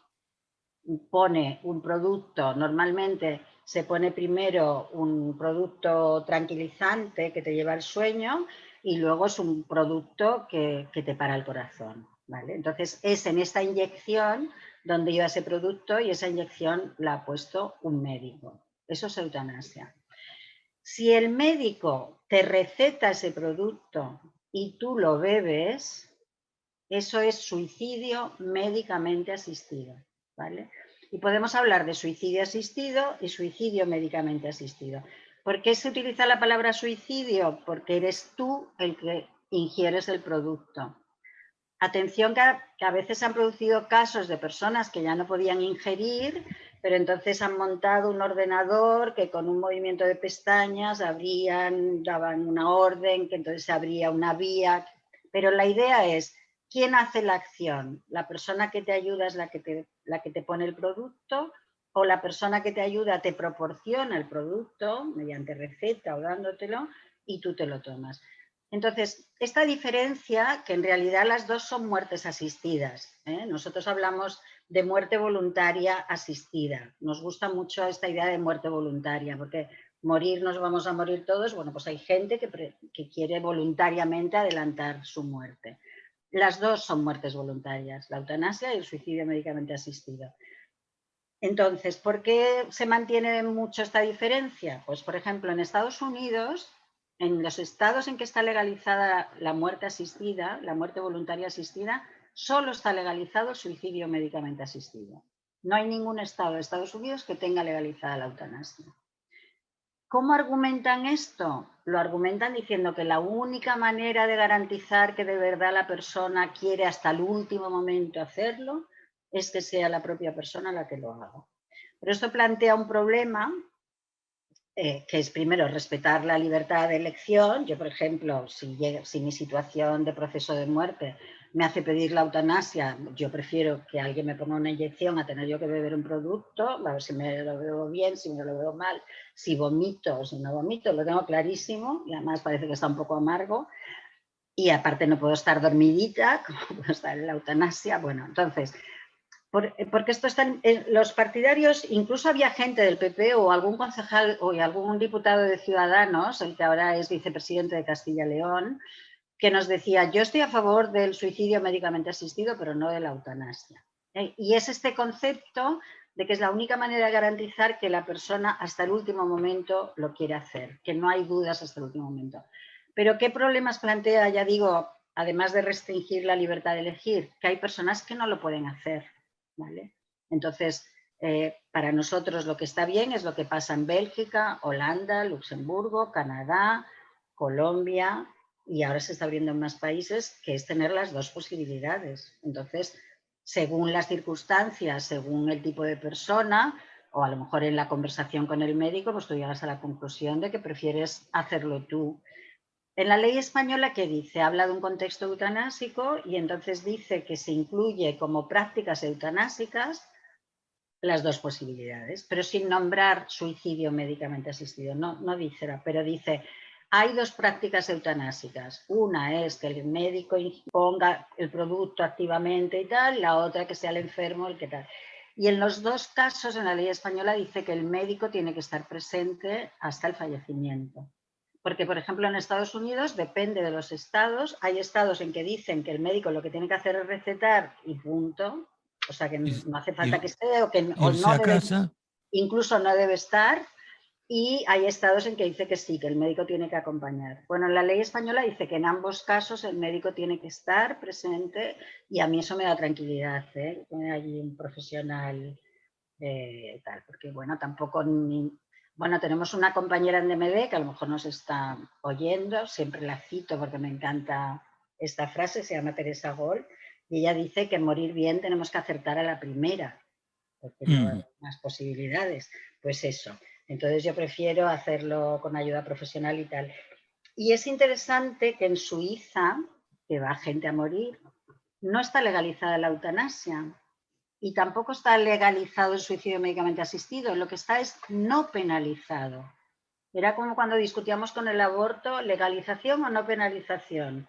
pone un producto, normalmente se pone primero un producto tranquilizante que te lleva al sueño y luego es un producto que te para el corazón, ¿vale? Entonces es en esta inyección donde iba ese producto y esa inyección la ha puesto un médico. Eso es eutanasia. Si el médico te receta ese producto y tú lo bebes, eso es suicidio médicamente asistido, ¿vale? Y podemos hablar de suicidio asistido y suicidio médicamente asistido. ¿Por qué se utiliza la palabra suicidio? Porque eres tú el que ingieres el producto. Atención que a veces han producido casos de personas que ya no podían ingerir, pero entonces han montado un ordenador que con un movimiento de pestañas daban una orden, que entonces se abría una vía. Pero la idea es, ¿quién hace la acción? ¿La persona que te ayuda es la que te pone el producto? ¿O la persona que te ayuda te proporciona el producto mediante receta o dándotelo y tú te lo tomas? Entonces, esta diferencia, que en realidad las dos son muertes asistidas, ¿eh? Nosotros hablamos de muerte voluntaria asistida. Nos gusta mucho esta idea de muerte voluntaria, porque morir nos vamos a morir todos. Bueno, pues hay gente que quiere voluntariamente adelantar su muerte. Las dos son muertes voluntarias, la eutanasia y el suicidio médicamente asistido. Entonces, ¿por qué se mantiene mucho esta diferencia? Pues, por ejemplo, en Estados Unidos, en los estados en que está legalizada la muerte asistida, la muerte voluntaria asistida, solo está legalizado el suicidio médicamente asistido. No hay ningún estado de Estados Unidos que tenga legalizada la eutanasia. ¿Cómo argumentan esto? Lo argumentan diciendo que la única manera de garantizar que de verdad la persona quiere hasta el último momento hacerlo es que sea la propia persona la que lo haga. Pero esto plantea un problema que es primero respetar la libertad de elección. Yo, por ejemplo, si mi situación de proceso de muerte me hace pedir la eutanasia, yo prefiero que alguien me ponga una inyección a tener yo que beber un producto, a ver si me lo veo bien, si me lo veo mal, si vomito o si no vomito, lo tengo clarísimo y además parece que está un poco amargo. Y aparte no puedo estar dormidita, como puedo estar en la eutanasia. Bueno, entonces, porque esto está los partidarios, incluso había gente del PP o algún concejal o algún diputado de Ciudadanos, el que ahora es vicepresidente de Castilla y León, que nos decía, yo estoy a favor del suicidio médicamente asistido, pero no de la eutanasia. Y es este concepto de que es la única manera de garantizar que la persona hasta el último momento lo quiere hacer, que no hay dudas hasta el último momento. Pero ¿qué problemas plantea, ya digo, además de restringir la libertad de elegir? Que hay personas que no lo pueden hacer, ¿vale? Entonces, para nosotros lo que está bien es lo que pasa en Bélgica, Holanda, Luxemburgo, Canadá, Colombia, y ahora se está abriendo en más países, que es tener las dos posibilidades. Entonces, según las circunstancias, según el tipo de persona, o a lo mejor en la conversación con el médico, pues tú llegas a la conclusión de que prefieres hacerlo tú. En la ley española, ¿qué dice? Habla de un contexto eutanásico y entonces dice que se incluye como prácticas eutanásicas las dos posibilidades, pero sin nombrar suicidio médicamente asistido. No dice, pero dice, hay dos prácticas eutanásicas. Una es que el médico imponga el producto activamente y tal, la otra que sea el enfermo el que tal. Y en los dos casos, en la ley española dice que el médico tiene que estar presente hasta el fallecimiento. Porque, por ejemplo, en Estados Unidos, depende de los estados, hay estados en que dicen que el médico lo que tiene que hacer es recetar y punto, o sea que no hace falta que esté o no debe, incluso no debe estar, y hay estados en que dice que sí, que el médico tiene que acompañar. Bueno, la ley española dice que en ambos casos el médico tiene que estar presente y a mí eso me da tranquilidad, ¿eh? Tener allí un profesional tal, porque bueno, tampoco bueno, tenemos una compañera en DMD que a lo mejor nos está oyendo, siempre la cito porque me encanta esta frase, se llama Teresa Gol, y ella dice que morir bien tenemos que acertar a la primera, porque no hay más posibilidades. Pues eso, entonces yo prefiero hacerlo con ayuda profesional y tal. Y es interesante que en Suiza, que va gente a morir, no está legalizada la eutanasia. y tampoco está legalizado el suicidio médicamente asistido, lo que está es no penalizado. Era como cuando discutíamos con el aborto, legalización o no penalización.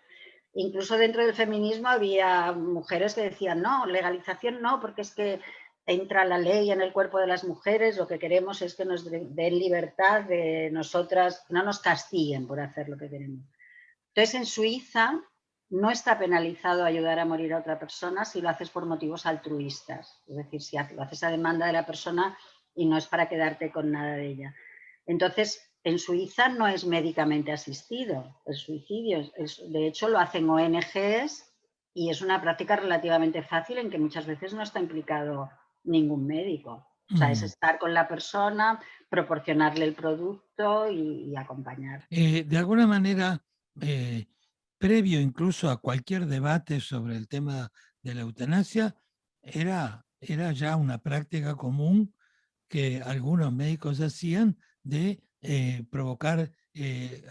Incluso dentro del feminismo había mujeres que decían, no, legalización no, porque es que entra la ley en el cuerpo de las mujeres, lo que queremos es que nos den libertad de nosotras, no nos castiguen por hacer lo que queremos. Entonces, en Suiza no está penalizado ayudar a morir a otra persona si lo haces por motivos altruistas, es decir, si lo haces a demanda de la persona y no es para quedarte con nada de ella. Entonces, en Suiza no es médicamente asistido el suicidio, de hecho lo hacen ONGs y es una práctica relativamente fácil en que muchas veces no está implicado ningún médico. O sea, es estar con la persona, proporcionarle el producto y acompañar. De alguna manera, previo incluso a cualquier debate sobre el tema de la eutanasia, era ya una práctica común que algunos médicos hacían de provocar,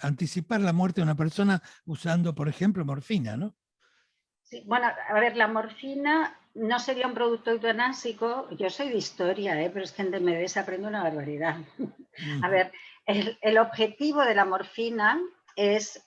anticipar la muerte de una persona usando, por ejemplo, morfina, ¿no? Sí, bueno, a ver, la morfina no sería un producto eutanásico. Yo soy de historia, pero es que en DMD se aprende una barbaridad. A ver, el objetivo de la morfina es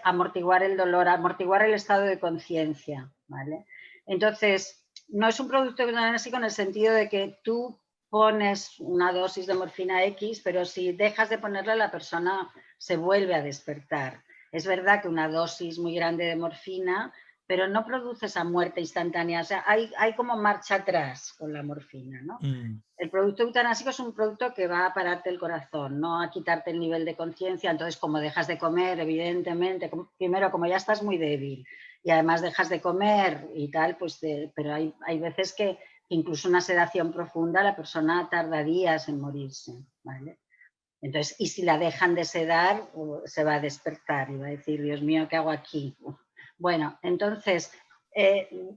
amortiguar el dolor, amortiguar el estado de conciencia, ¿vale? Entonces, no es un producto eutanásico en el sentido de que tú pones una dosis de morfina X, pero si dejas de ponerla, la persona se vuelve a despertar. Es verdad que una dosis muy grande de morfina, pero no produce esa muerte instantánea. O sea, hay como marcha atrás con la morfina, ¿no? El producto eutanásico es un producto que va a pararte el corazón, no a quitarte el nivel de conciencia. Entonces, como dejas de comer, evidentemente, primero, como ya estás muy débil y además dejas de comer y tal, pues, pero hay veces que incluso una sedación profunda, la persona tarda días en morirse, ¿vale? Entonces, y si la dejan de sedar, se va a despertar y va a decir, Dios mío, ¿qué hago aquí? Bueno, entonces,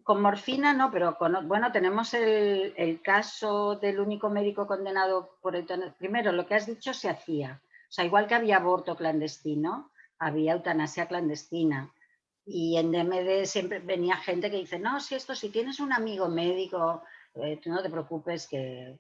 con morfina no, pero bueno, tenemos el caso del único médico condenado por eutanasia. Primero, lo que has dicho se hacía. O sea, igual que había aborto clandestino, había eutanasia clandestina. Y en DMD siempre venía gente que dice, no, si tienes un amigo médico, tú no te preocupes que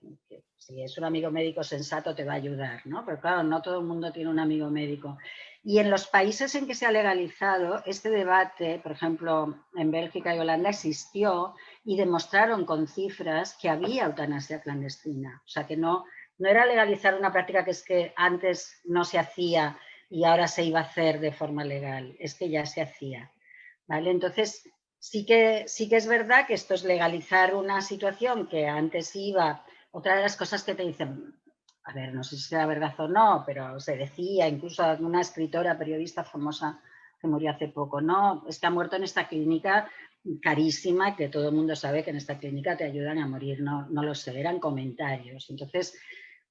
si es un amigo médico sensato te va a ayudar, ¿no? Pero claro, no todo el mundo tiene un amigo médico. Y en los países en que se ha legalizado, este debate, por ejemplo, en Bélgica y Holanda, existió y demostraron con cifras que había eutanasia clandestina. O sea, que no era legalizar una práctica que es que antes no se hacía y ahora se iba a hacer de forma legal, es que ya se hacía, ¿vale? Entonces, sí que es verdad que esto es legalizar una situación que antes iba. Otra de las cosas que te dicen, a ver, no sé si será verdad o no, pero se decía, incluso una escritora, periodista famosa que murió hace poco, no, es que ha muerto en esta clínica carísima, que todo el mundo sabe que en esta clínica te ayudan a morir, no lo sé, eran comentarios. Entonces,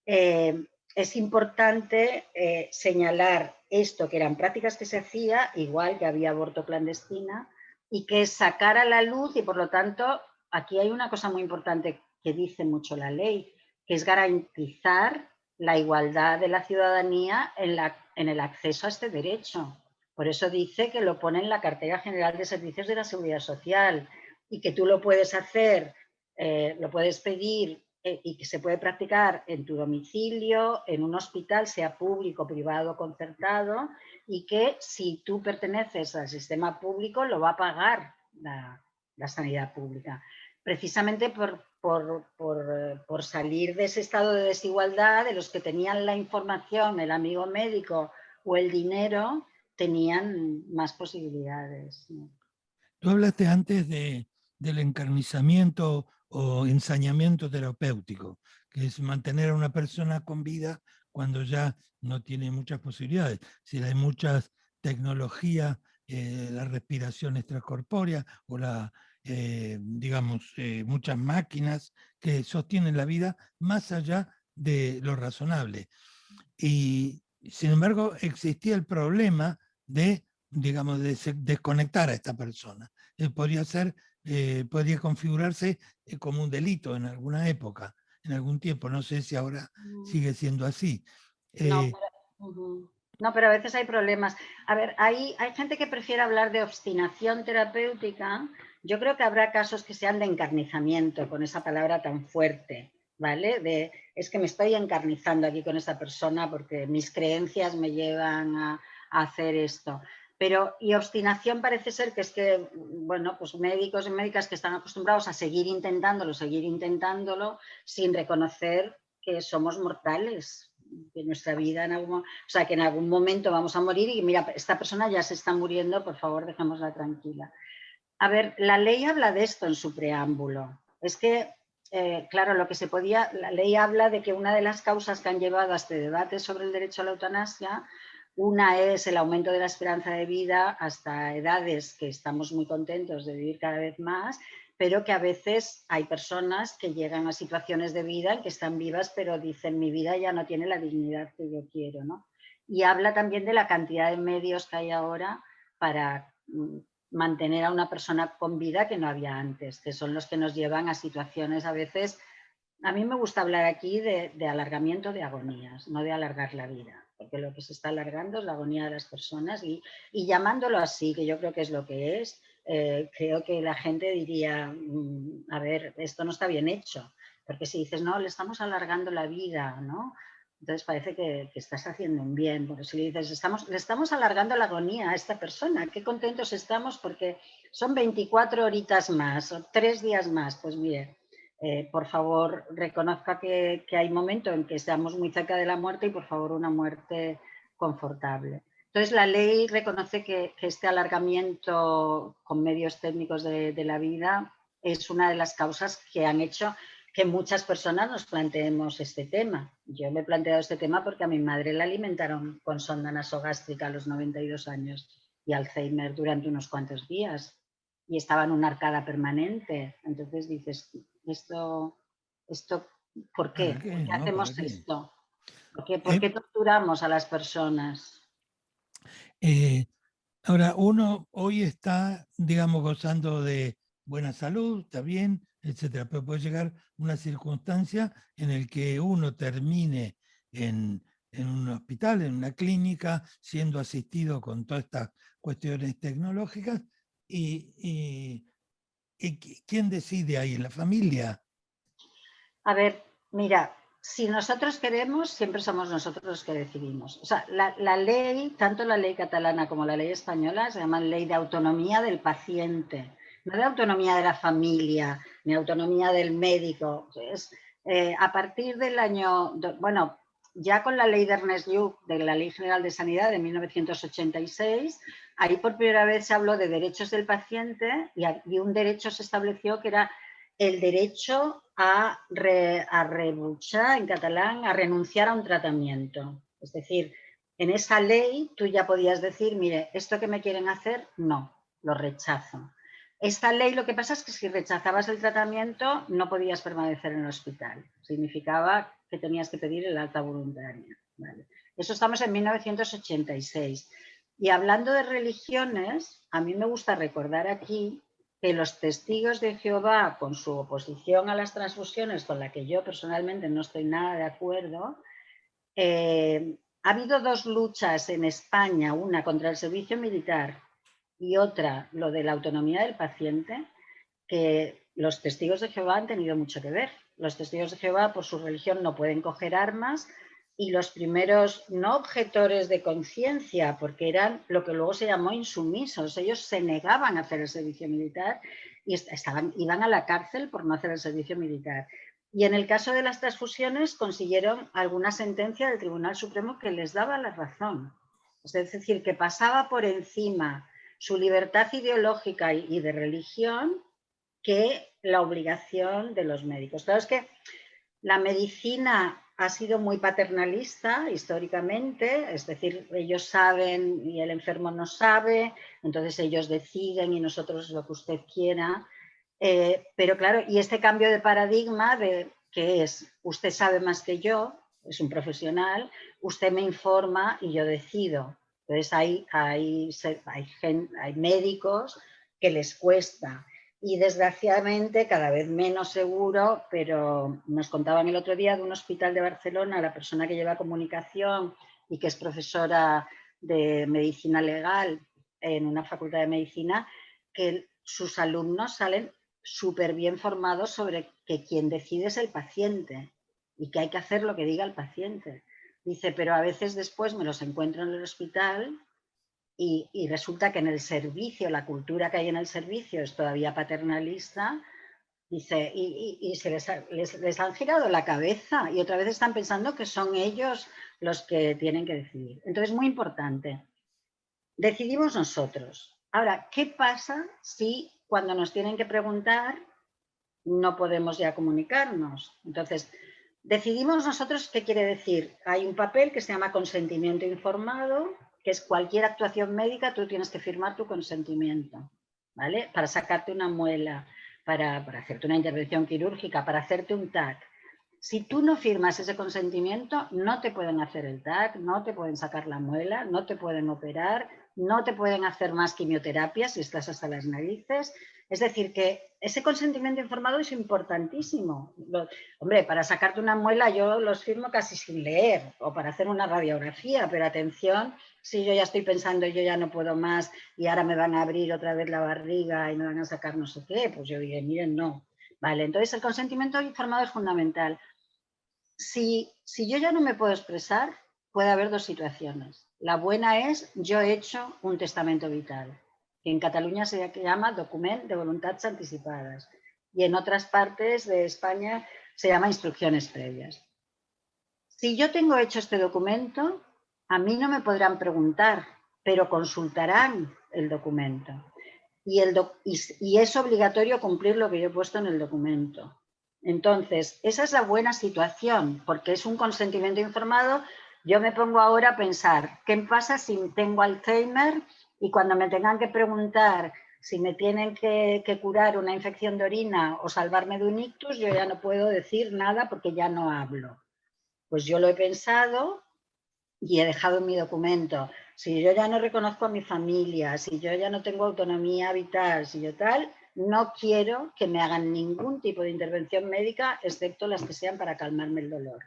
es importante señalar esto, que eran prácticas que se hacía, igual que había aborto clandestina, y que sacar a la luz, y por lo tanto, aquí hay una cosa muy importante que dice mucho la ley, que es garantizar la igualdad de la ciudadanía en el acceso a este derecho. Por eso dice que lo pone en la Cartera General de Servicios de la Seguridad Social y que tú lo puedes hacer, lo puedes pedir y que se puede practicar en tu domicilio, en un hospital, sea público, privado, concertado, y que si tú perteneces al sistema público lo va a pagar la sanidad pública. Precisamente por salir de ese estado de desigualdad, de los que tenían la información, el amigo médico o el dinero, tenían más posibilidades, ¿no? Tú hablaste antes del encarnizamiento o ensañamiento terapéutico, que es mantener a una persona con vida cuando ya no tiene muchas posibilidades. Si hay muchas tecnologías, la respiración extracorpórea o digamos, muchas máquinas que sostienen la vida más allá de lo razonable. Y sin embargo, existía el problema de, digamos, de desconectar a esta persona. Podría configurarse como un delito en alguna época, en algún tiempo. No sé si ahora sigue siendo así. No, no, pero a veces hay problemas. A ver, hay gente que prefiere hablar de obstinación terapéutica, Yo creo que habrá casos que sean de encarnizamiento, con esa palabra tan fuerte, ¿vale? Es que me estoy encarnizando aquí con esa persona porque mis creencias me llevan a hacer esto. Pero, y obstinación parece ser que es que, bueno, pues médicos y médicas que están acostumbrados a seguir intentándolo, sin reconocer que somos mortales, que nuestra vida o sea, que en algún momento vamos a morir y mira, esta persona ya se está muriendo, por favor, dejémosla tranquila. A ver, la ley habla de esto en su preámbulo. Es que, claro, la ley habla de que una de las causas que han llevado a este debate sobre el derecho a la eutanasia, una es el aumento de la esperanza de vida hasta edades que estamos muy contentos de vivir cada vez más, pero que a veces hay personas que llegan a situaciones de vida en que están vivas, pero dicen mi vida ya no tiene la dignidad que yo quiero, ¿no? Y habla también de la cantidad de medios que hay ahora para mantener a una persona con vida que no había antes, que son los que nos llevan a situaciones a veces. A mí me gusta hablar aquí de alargamiento de agonías, no de alargar la vida, porque lo que se está alargando es la agonía de las personas y llamándolo así, que yo creo que es lo que es, creo que la gente diría, a ver, esto no está bien hecho, porque si dices, no, le estamos alargando la vida, ¿no? Entonces parece que estás haciendo un bien, porque si le dices, le estamos alargando la agonía a esta persona, qué contentos estamos porque son 24 horitas más o 3 días más, pues bien. Por favor, reconozca que hay momentos en que estamos muy cerca de la muerte y por favor una muerte confortable. Entonces la ley reconoce que este alargamiento con medios técnicos de la vida es una de las causas que han hecho que muchas personas nos planteemos este tema. Yo me he planteado este tema porque a mi madre la alimentaron con sonda nasogástrica a los 92 años y Alzheimer durante unos cuantos días y estaba en una arcada permanente. Entonces dices, ¿por qué? ¿Para qué? ¿Por qué ¿No? ¿Para hacemos qué? esto? ¿Por qué torturamos a las personas? Eh, Ahora, uno hoy está, digamos, gozando de buena salud, está bien, etcétera, pero puede llegar una circunstancia en el que uno termine en un hospital, en una clínica, siendo asistido con todas estas cuestiones tecnológicas. ¿Y quién decide ahí? ¿La familia? A ver, mira, si nosotros queremos, siempre somos nosotros los que decidimos. O sea, la ley, tanto la ley catalana como la ley española, se llaman ley de autonomía del paciente, no de autonomía de la familia, ni autonomía del médico. A partir del año, bueno, ya con la ley de Ernest Lluch, de la Ley General de Sanidad de 1986, ahí por primera vez se habló de derechos del paciente y un derecho se estableció que era el derecho a rebutjar, en catalán, a renunciar a un tratamiento. Es decir, en esa ley tú ya podías decir, mire, esto que me quieren hacer, no, lo rechazo. Esta ley lo que pasa es que si rechazabas el tratamiento no podías permanecer en el hospital. Significaba que tenías que pedir el alta voluntaria. ¿Vale? Eso estamos en 1986. Y hablando de religiones, a mí me gusta recordar aquí que los testigos de Jehová, con su oposición a las transfusiones, con la que yo personalmente no estoy nada de acuerdo, ha habido dos luchas en España, una contra el servicio militar y otra, lo de la autonomía del paciente, que los testigos de Jehová han tenido mucho que ver. Los testigos de Jehová, por su religión, no pueden coger armas y los primeros no objetores de conciencia, porque eran lo que luego se llamó insumisos, ellos se negaban a hacer el servicio militar y iban a la cárcel por no hacer el servicio militar. Y en el caso de las transfusiones consiguieron alguna sentencia del Tribunal Supremo que les daba la razón. Es decir, que pasaba por encima su libertad ideológica y de religión que la obligación de los médicos. Claro, es que la medicina ha sido muy paternalista históricamente, es decir, ellos saben y el enfermo no sabe, entonces ellos deciden y nosotros lo que usted quiera. Pero claro, y este cambio de paradigma de que es, usted sabe más que yo, es un profesional, usted me informa y yo decido. Entonces hay médicos que les cuesta y desgraciadamente cada vez menos seguro, pero nos contaban el otro día de un hospital de Barcelona, la persona que lleva comunicación y que es profesora de medicina legal en una facultad de medicina, que sus alumnos salen súper bien formados sobre que quien decide es el paciente y que hay que hacer lo que diga el paciente. Dice, pero a veces después me los encuentro en el hospital y resulta que en el servicio, la cultura que hay en el servicio es todavía paternalista. Dice, y se les han girado la cabeza y otra vez están pensando que son ellos los que tienen que decidir. Entonces, muy importante, decidimos nosotros. Ahora, ¿qué pasa si cuando nos tienen que preguntar no podemos ya comunicarnos? Entonces, decidimos nosotros qué quiere decir. Hay un papel que se llama consentimiento informado, que es cualquier actuación médica, tú tienes que firmar tu consentimiento, ¿vale? Para sacarte una muela, para hacerte una intervención quirúrgica, para hacerte un TAC. Si tú no firmas ese consentimiento, no te pueden hacer el TAC, no te pueden sacar la muela, no te pueden operar, no te pueden hacer más quimioterapia si estás hasta las narices. Es decir, que ese consentimiento informado es importantísimo. Hombre, para sacarte una muela yo los firmo casi sin leer, o para hacer una radiografía, pero atención, si yo ya estoy pensando yo ya no puedo más y ahora me van a abrir otra vez la barriga y me van a sacar no sé qué, pues yo digo, miren, no. Vale, entonces el consentimiento informado es fundamental. Si yo ya no me puedo expresar, puede haber dos situaciones. La buena es, yo he hecho un testamento vital, que en Cataluña se llama document de voluntades anticipadas y en otras partes de España se llama instrucciones previas. Si yo tengo hecho este documento, a mí no me podrán preguntar, pero consultarán el documento. Y es obligatorio cumplir lo que yo he puesto en el documento. Entonces, esa es la buena situación, porque es un consentimiento informado. Yo me pongo ahora a pensar, ¿qué pasa si tengo Alzheimer y cuando me tengan que preguntar si me tienen que curar una infección de orina o salvarme de un ictus, yo ya no puedo decir nada porque ya no hablo? Pues yo lo he pensado y he dejado en mi documento. Si yo ya no reconozco a mi familia, si yo ya no tengo autonomía vital, si yo tal, no quiero que me hagan ningún tipo de intervención médica, excepto las que sean para calmarme el dolor.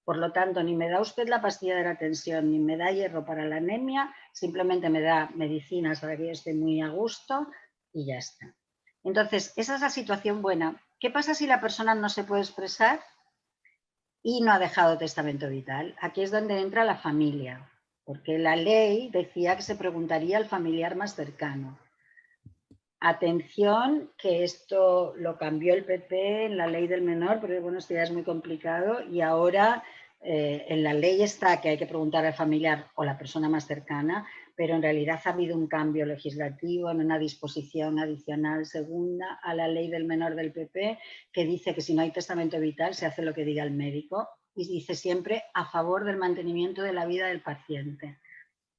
Por lo tanto, ni me da usted la pastilla de la tensión, ni me da hierro para la anemia, simplemente me da medicinas para que yo esté muy a gusto y ya está. Entonces, esa es la situación buena. ¿Qué pasa si la persona no se puede expresar y no ha dejado testamento vital? Aquí es donde entra la familia, porque la ley decía que se preguntaría al familiar más cercano. Atención, que esto lo cambió el PP en la ley del menor, porque bueno, esto ya es muy complicado y ahora en la ley está que hay que preguntar al familiar o la persona más cercana, pero en realidad ha habido un cambio legislativo en una disposición adicional segunda a la ley del menor del PP que dice que si no hay testamento vital se hace lo que diga el médico y dice siempre a favor del mantenimiento de la vida del paciente.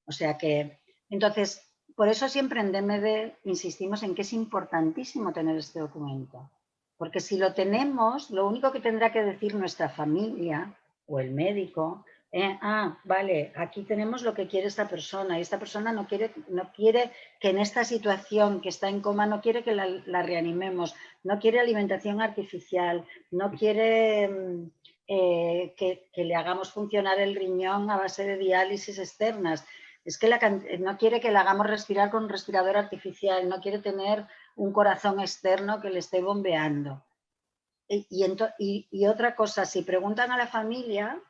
O sea que, entonces, por eso siempre en DMD insistimos en que es importantísimo tener este documento, porque si lo tenemos, lo único que tendrá que decir nuestra familia o el médico, vale, aquí tenemos lo que quiere esta persona y esta persona no quiere que en esta situación que está en coma, no quiere que la reanimemos, no quiere alimentación artificial, no quiere que le hagamos funcionar el riñón a base de diálisis externas. Es que no quiere que le hagamos respirar con un respirador artificial, no quiere tener un corazón externo que le esté bombeando. Y otra cosa, si preguntan a la familia,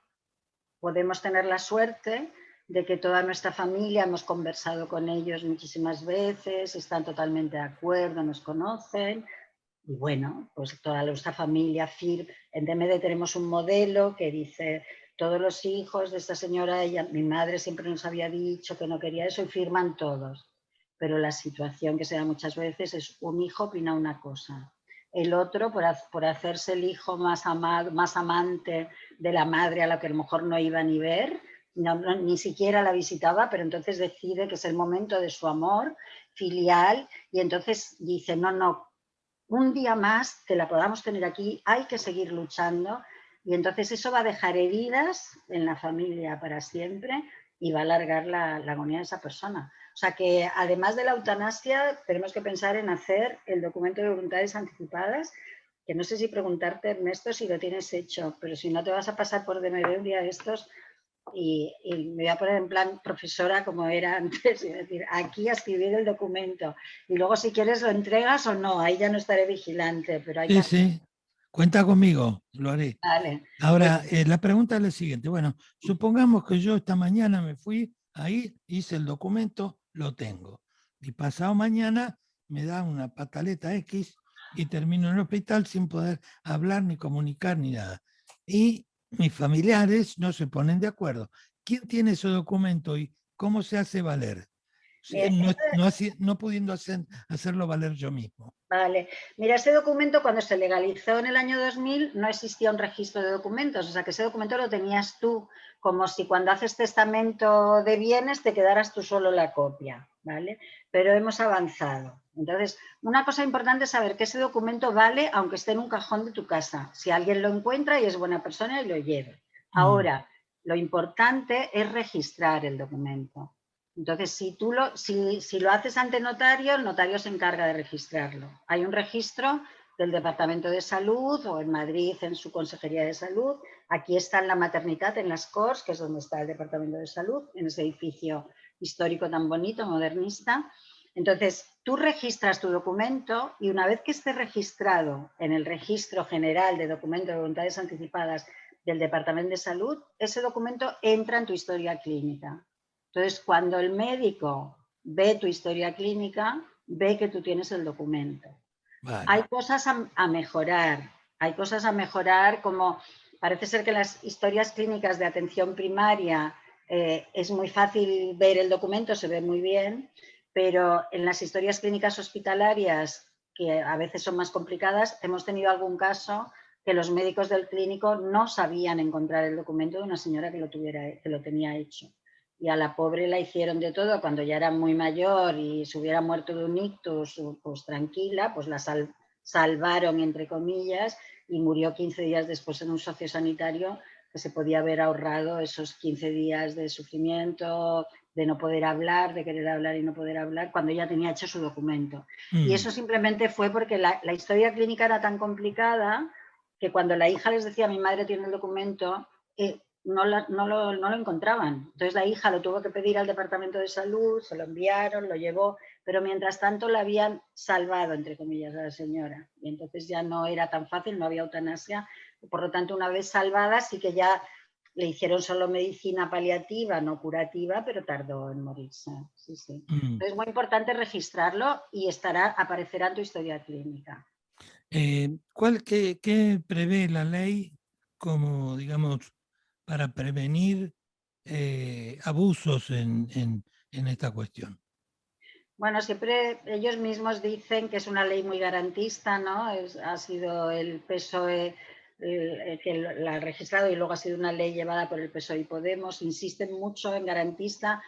podemos tener la suerte de que toda nuestra familia hemos conversado con ellos muchísimas veces, están totalmente de acuerdo, nos conocen. Y bueno, pues toda nuestra familia, en DMD tenemos un modelo que dice, todos los hijos de esta señora, mi madre siempre nos había dicho que no quería eso y firman todos. Pero la situación que se da muchas veces es un hijo opina una cosa. El otro, por hacerse el hijo más amante de la madre a la que a lo mejor no iba ni ver, ni siquiera la visitaba, pero entonces decide que es el momento de su amor filial y entonces dice, no, un día más que la podamos tener aquí, hay que seguir luchando y entonces eso va a dejar heridas en la familia para siempre y va a alargar la agonía de esa persona. O sea que además de la eutanasia tenemos que pensar en hacer el documento de voluntades anticipadas, que no sé si preguntarte, Ernesto, si lo tienes hecho, pero si no te vas a pasar por DMD un día de estos me voy a poner en plan profesora como era antes, y decir, aquí a escribir el documento. Y luego si quieres lo entregas o no, ahí ya no estaré vigilante, pero hay que Sí, hacer. sí, cuenta conmigo, lo haré. Vale, pues Ahora, la pregunta es la siguiente. Bueno, supongamos que yo esta mañana me fui ahí, hice el documento, lo tengo. Y pasado mañana me da una pataleta X y termino en el hospital sin poder hablar ni comunicar ni nada. Y mis familiares no se ponen de acuerdo. ¿Quién tiene ese documento y cómo se hace valer? mira, No pudiendo hacerlo valer yo mismo. vale. Mira, ese documento cuando se legalizó en el año 2000 no existía un registro de documentos, o sea que ese documento lo tenías tú, como si cuando haces testamento de bienes te quedaras tú solo la copia, ¿vale? Pero hemos avanzado. Entonces, una cosa importante es saber que ese documento vale aunque esté en un cajón de tu casa, si alguien lo encuentra y es buena persona y lo lleve. Ahora, lo importante es registrar el documento. Entonces, si lo haces ante notario, el notario se encarga de registrarlo. Hay un registro del Departamento de Salud o en Madrid en su Consejería de Salud. Aquí está en la maternidad, en las Corts, que es donde está el Departamento de Salud, en ese edificio histórico tan bonito, modernista. Entonces, tú registras tu documento y una vez que esté registrado en el Registro General de Documentos de Voluntades Anticipadas del Departamento de Salud, ese documento entra en tu historia clínica. Entonces, cuando el médico ve tu historia clínica, ve que tú tienes el documento. Vale. Hay cosas a mejorar, como parece ser que las historias clínicas de atención primaria es muy fácil ver el documento, se ve muy bien, pero en las historias clínicas hospitalarias, que a veces son más complicadas, hemos tenido algún caso que los médicos del clínico no sabían encontrar el documento de una señora que lo tenía hecho. Y a la pobre la hicieron de todo cuando ya era muy mayor y se hubiera muerto de un ictus, pues tranquila, pues la salvaron, entre comillas, y murió 15 días después en un sociosanitario que se podía haber ahorrado esos 15 días de sufrimiento, de no poder hablar, de querer hablar y no poder hablar, cuando ya tenía hecho su documento. Y eso simplemente fue porque la historia clínica era tan complicada que cuando la hija les decía, mi madre tiene el documento, no lo encontraban. Entonces la hija lo tuvo que pedir al Departamento de Salud, se lo enviaron, lo llevó, pero mientras tanto la habían salvado, entre comillas, a la señora. Y entonces ya no era tan fácil, no había eutanasia. Por lo tanto, una vez salvada, sí que ya le hicieron solo medicina paliativa, no curativa, pero tardó en morirse. Sí, sí. Entonces es muy importante registrarlo y aparecerá en tu historia clínica. ¿Qué prevé la ley como, digamos, para prevenir abusos en esta cuestión? Bueno, siempre ellos mismos dicen que es una ley muy garantista, ¿no? Ha sido el PSOE el que la ha registrado y luego ha sido una ley llevada por el PSOE y Podemos. Insisten mucho en garantista,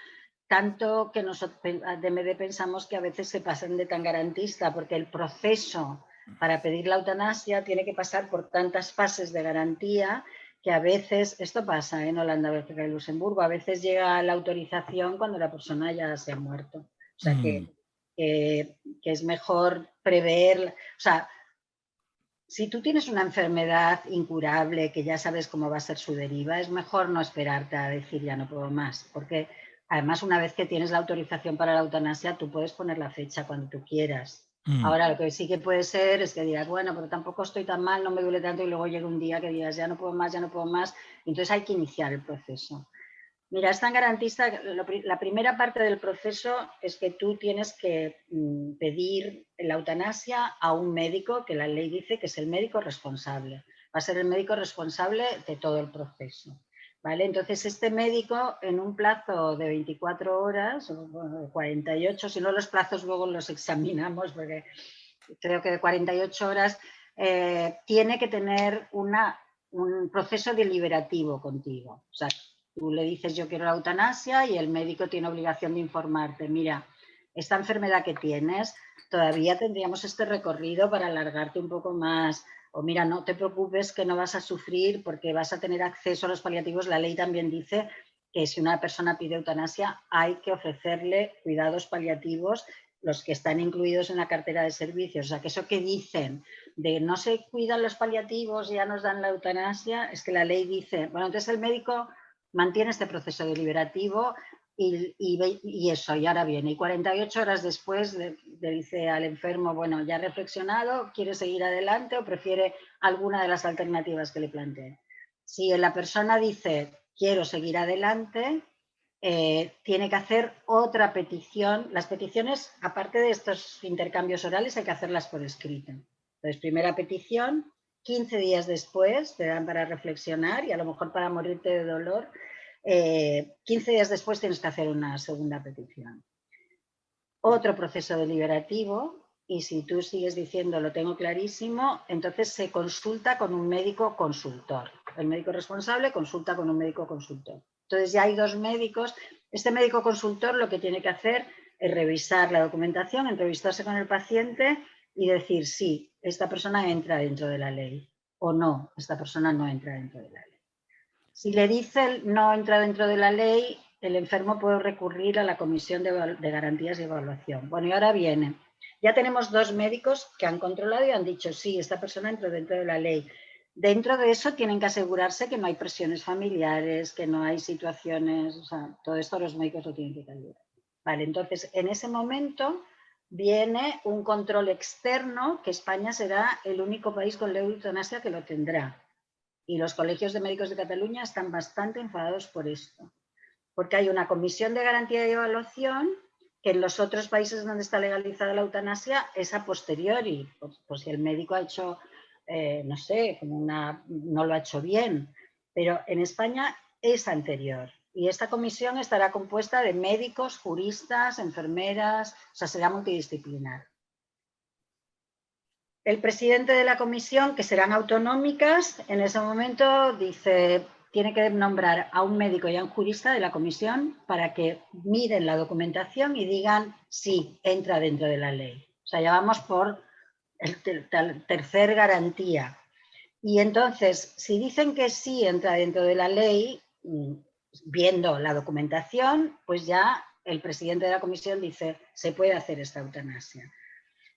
tanto que nosotros de MD pensamos que a veces se pasan de tan garantista, porque el proceso para pedir la eutanasia tiene que pasar por tantas fases de garantía que a veces, esto pasa en Holanda, Bélgica y Luxemburgo, a veces llega la autorización cuando la persona ya se ha muerto. O sea que es mejor prever, o sea, si tú tienes una enfermedad incurable que ya sabes cómo va a ser su deriva, es mejor no esperarte a decir ya no puedo más, porque además una vez que tienes la autorización para la eutanasia, tú puedes poner la fecha cuando tú quieras. Ahora, lo que sí que puede ser es que digas, bueno, pero tampoco estoy tan mal, no me duele tanto, y luego llega un día que digas, ya no puedo más, ya no puedo más, y entonces hay que iniciar el proceso. Mira, es tan garantista, la primera parte del proceso es que tú tienes que pedir la eutanasia a un médico, que la ley dice que es el médico responsable. Va a ser el médico responsable de todo el proceso. ¿Vale? Entonces, este médico, en un plazo de 24 horas, o bueno, 48, si no los plazos luego los examinamos, porque creo que de 48 horas, tiene que tener un proceso deliberativo contigo. O sea, tú le dices yo quiero la eutanasia y el médico tiene obligación de informarte, mira, esta enfermedad que tienes, todavía tendríamos este recorrido para alargarte un poco más. O mira, no te preocupes que no vas a sufrir porque vas a tener acceso a los paliativos. La ley también dice que si una persona pide eutanasia hay que ofrecerle cuidados paliativos, los que están incluidos en la cartera de servicios. O sea, que eso que dicen de no se cuidan los paliativos y ya nos dan la eutanasia, es que la ley dice, bueno, entonces el médico mantiene este proceso deliberativo y eso, y ahora viene. Y 48 horas después le dice al enfermo, bueno, ya ha reflexionado, ¿quiere seguir adelante o prefiere alguna de las alternativas que le planteé? Si la persona dice, quiero seguir adelante, tiene que hacer otra petición. Las peticiones, aparte de estos intercambios orales, hay que hacerlas por escrito. Entonces, primera petición, 15 días después te dan para reflexionar y a lo mejor para morirte de dolor. 15 días después tienes que hacer una segunda petición. Otro proceso deliberativo, y si tú sigues diciendo lo tengo clarísimo, entonces se consulta con un médico consultor. El médico responsable consulta con un médico consultor. Entonces ya hay dos médicos. Este médico consultor lo que tiene que hacer es revisar la documentación, entrevistarse con el paciente y decir sí, esta persona entra dentro de la ley o no, esta persona no entra dentro de la ley. Si le dice no entra dentro de la ley, el enfermo puede recurrir a la Comisión de Garantías y Evaluación. Bueno, y ahora viene. Ya tenemos dos médicos que han controlado y han dicho, sí, esta persona entra dentro de la ley. Dentro de eso tienen que asegurarse que no hay presiones familiares, que no hay situaciones, o sea, todo esto los médicos lo tienen que calcular. Vale, entonces, en ese momento viene un control externo, que España será el único país con ley de eutanasia que lo tendrá. Y los colegios de médicos de Cataluña están bastante enfadados por esto, porque hay una comisión de garantía y evaluación que en los otros países donde está legalizada la eutanasia es a posteriori, pues si el médico ha hecho, no sé, no lo ha hecho bien, pero en España es anterior. Y esta comisión estará compuesta de médicos, juristas, enfermeras, o sea, será multidisciplinar. El presidente de la comisión, que serán autonómicas, en ese momento dice, tiene que nombrar a un médico y a un jurista de la comisión para que miren la documentación y digan sí, entra dentro de la ley. O sea, ya vamos por el tercer garantía. Y entonces, si dicen que sí entra dentro de la ley, viendo la documentación, pues ya el presidente de la comisión dice, se puede hacer esta eutanasia.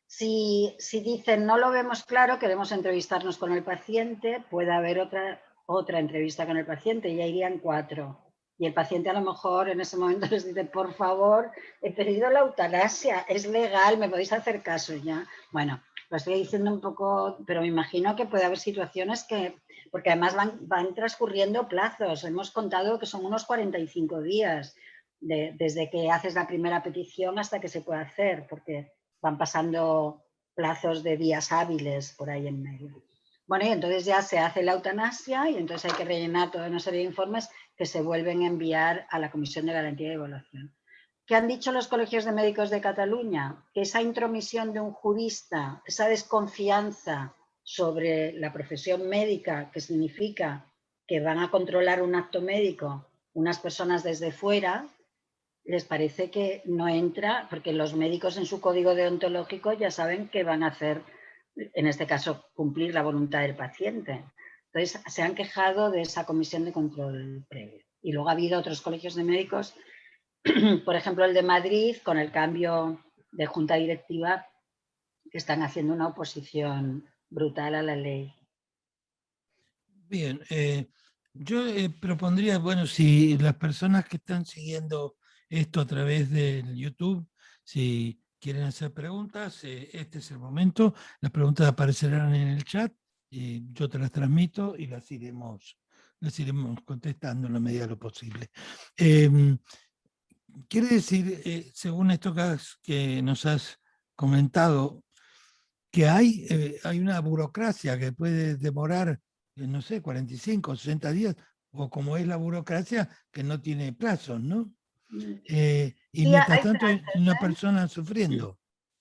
Si dicen no lo vemos claro, queremos entrevistarnos con el paciente, puede haber otra entrevista con el paciente, ya irían 4. Y el paciente a lo mejor en ese momento les dice, por favor, he pedido la eutanasia, es legal, me podéis hacer caso ya. Bueno, lo estoy diciendo un poco, pero me imagino que puede haber situaciones que, porque además van transcurriendo plazos, hemos contado que son unos 45 días desde que haces la primera petición hasta que se puede hacer, porque van pasando plazos de días hábiles por ahí en medio. Bueno, y entonces ya se hace la eutanasia y entonces hay que rellenar toda una serie de informes que se vuelven a enviar a la Comisión de Garantía y Evaluación. ¿Qué han dicho los colegios de médicos de Cataluña? Que esa intromisión de un jurista, esa desconfianza sobre la profesión médica, que significa que van a controlar un acto médico unas personas desde fuera, les parece que no entra, porque los médicos en su código deontológico ya saben que van a hacer, en este caso, cumplir la voluntad del paciente. Entonces, se han quejado de esa comisión de control previo. Y luego ha habido otros colegios de médicos, por ejemplo, el de Madrid, con el cambio de junta directiva, que están haciendo una oposición brutal a la ley. Bien, yo propondría, bueno, si las personas que están siguiendo esto a través del YouTube, si quieren hacer preguntas, este es el momento. Las preguntas aparecerán en el chat y yo te las transmito y las iremos contestando en la medida de lo posible. Quiere decir, según esto que nos has comentado, que hay una burocracia que puede demorar, no sé, 45, 60 días, o como es la burocracia, que no tiene plazos, ¿no? Y Sí, mientras hay tanto hay plazos, una persona sufriendo.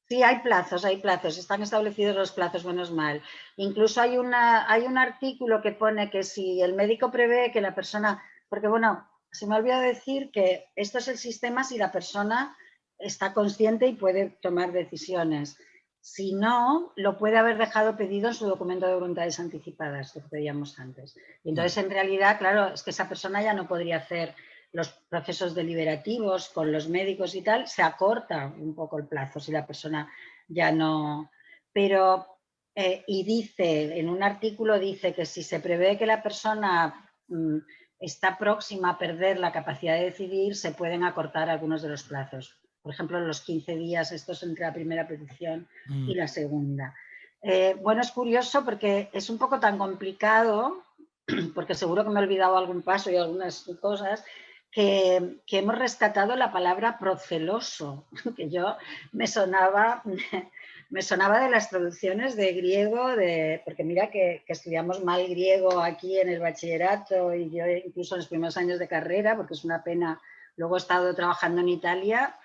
Sí, hay plazos, están establecidos los plazos, menos mal. Incluso hay un artículo que pone que si el médico prevé que la persona, porque bueno, se me olvidó decir que esto es el sistema si la persona está consciente y puede tomar decisiones. Si no, lo puede haber dejado pedido en su documento de voluntades anticipadas, lo que pedíamos antes. Y entonces, en realidad, claro, es que esa persona ya no podría hacer los procesos deliberativos con los médicos y tal, se acorta un poco el plazo si la persona ya no... Pero, y dice, en un artículo dice que si se prevé que la persona está próxima a perder la capacidad de decidir, se pueden acortar algunos de los plazos. Por ejemplo, los 15 días estos entre la primera petición y la segunda. Bueno, es curioso porque es un poco tan complicado, porque seguro que me he olvidado algún paso y algunas cosas, que hemos rescatado la palabra proceloso, que yo me sonaba de las traducciones de griego, porque mira que estudiamos mal griego aquí en el bachillerato y yo incluso en los primeros años de carrera, porque es una pena. Luego he estado trabajando en Italia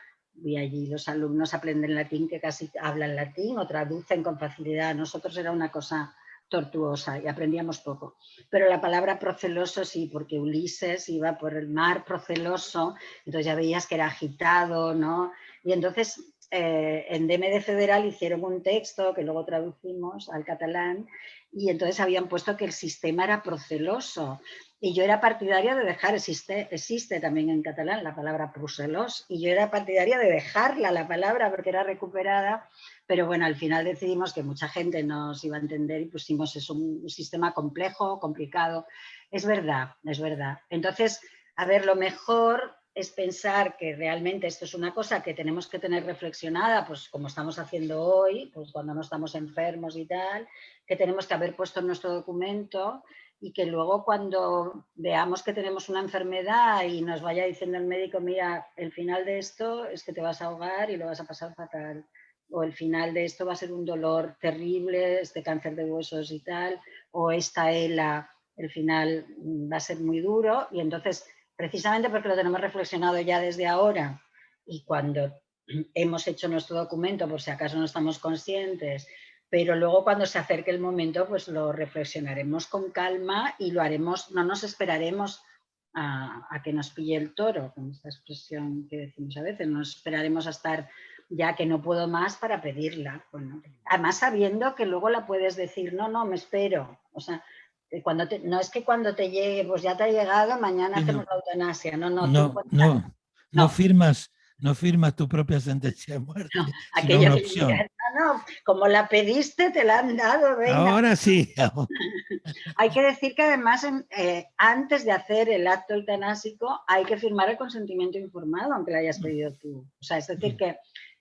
y allí los alumnos aprenden latín, que casi hablan latín o traducen con facilidad. Nosotros era una cosa tortuosa y aprendíamos poco. Pero la palabra proceloso sí, porque Ulises iba por el mar proceloso, entonces ya veías que era agitado, ¿no? Y entonces en DMD Federal hicieron un texto que luego traducimos al catalán y entonces habían puesto que el sistema era proceloso. Y yo era partidaria de dejar, existe también en catalán la palabra procelos, y yo era partidaria de dejarla la palabra porque era recuperada, pero bueno, al final decidimos que mucha gente nos iba a entender y pusimos eso, un sistema complejo, complicado. Es verdad, es verdad. Entonces, a ver, lo mejor es pensar que realmente esto es una cosa que tenemos que tener reflexionada, pues como estamos haciendo hoy, pues cuando no estamos enfermos y tal, que tenemos que haber puesto en nuestro documento y que luego cuando veamos que tenemos una enfermedad y nos vaya diciendo el médico, mira, el final de esto es que te vas a ahogar y lo vas a pasar fatal, o el final de esto va a ser un dolor terrible, este cáncer de huesos y tal, o esta ELA, el final va a ser muy duro, y entonces, precisamente porque lo tenemos reflexionado ya desde ahora y cuando hemos hecho nuestro documento, por si acaso no estamos conscientes, pero luego cuando se acerque el momento, pues lo reflexionaremos con calma y lo haremos, no nos esperaremos a que nos pille el toro, con esta expresión que decimos a veces, no esperaremos a estar ya que no puedo más para pedirla. Bueno, además sabiendo que luego la puedes decir, no, no, me espero. O sea, no es que cuando te llegue, pues ya te ha llegado, mañana hacemos la eutanasia. No, no, tú no firmas tu propia sentencia de muerte, sino aquello una que opción. no, como la pediste, te la han dado, venga. Ahora sí. Hay que decir que además antes de hacer el acto eutanásico hay que firmar el consentimiento informado, aunque lo hayas pedido tú. O sea, es decir,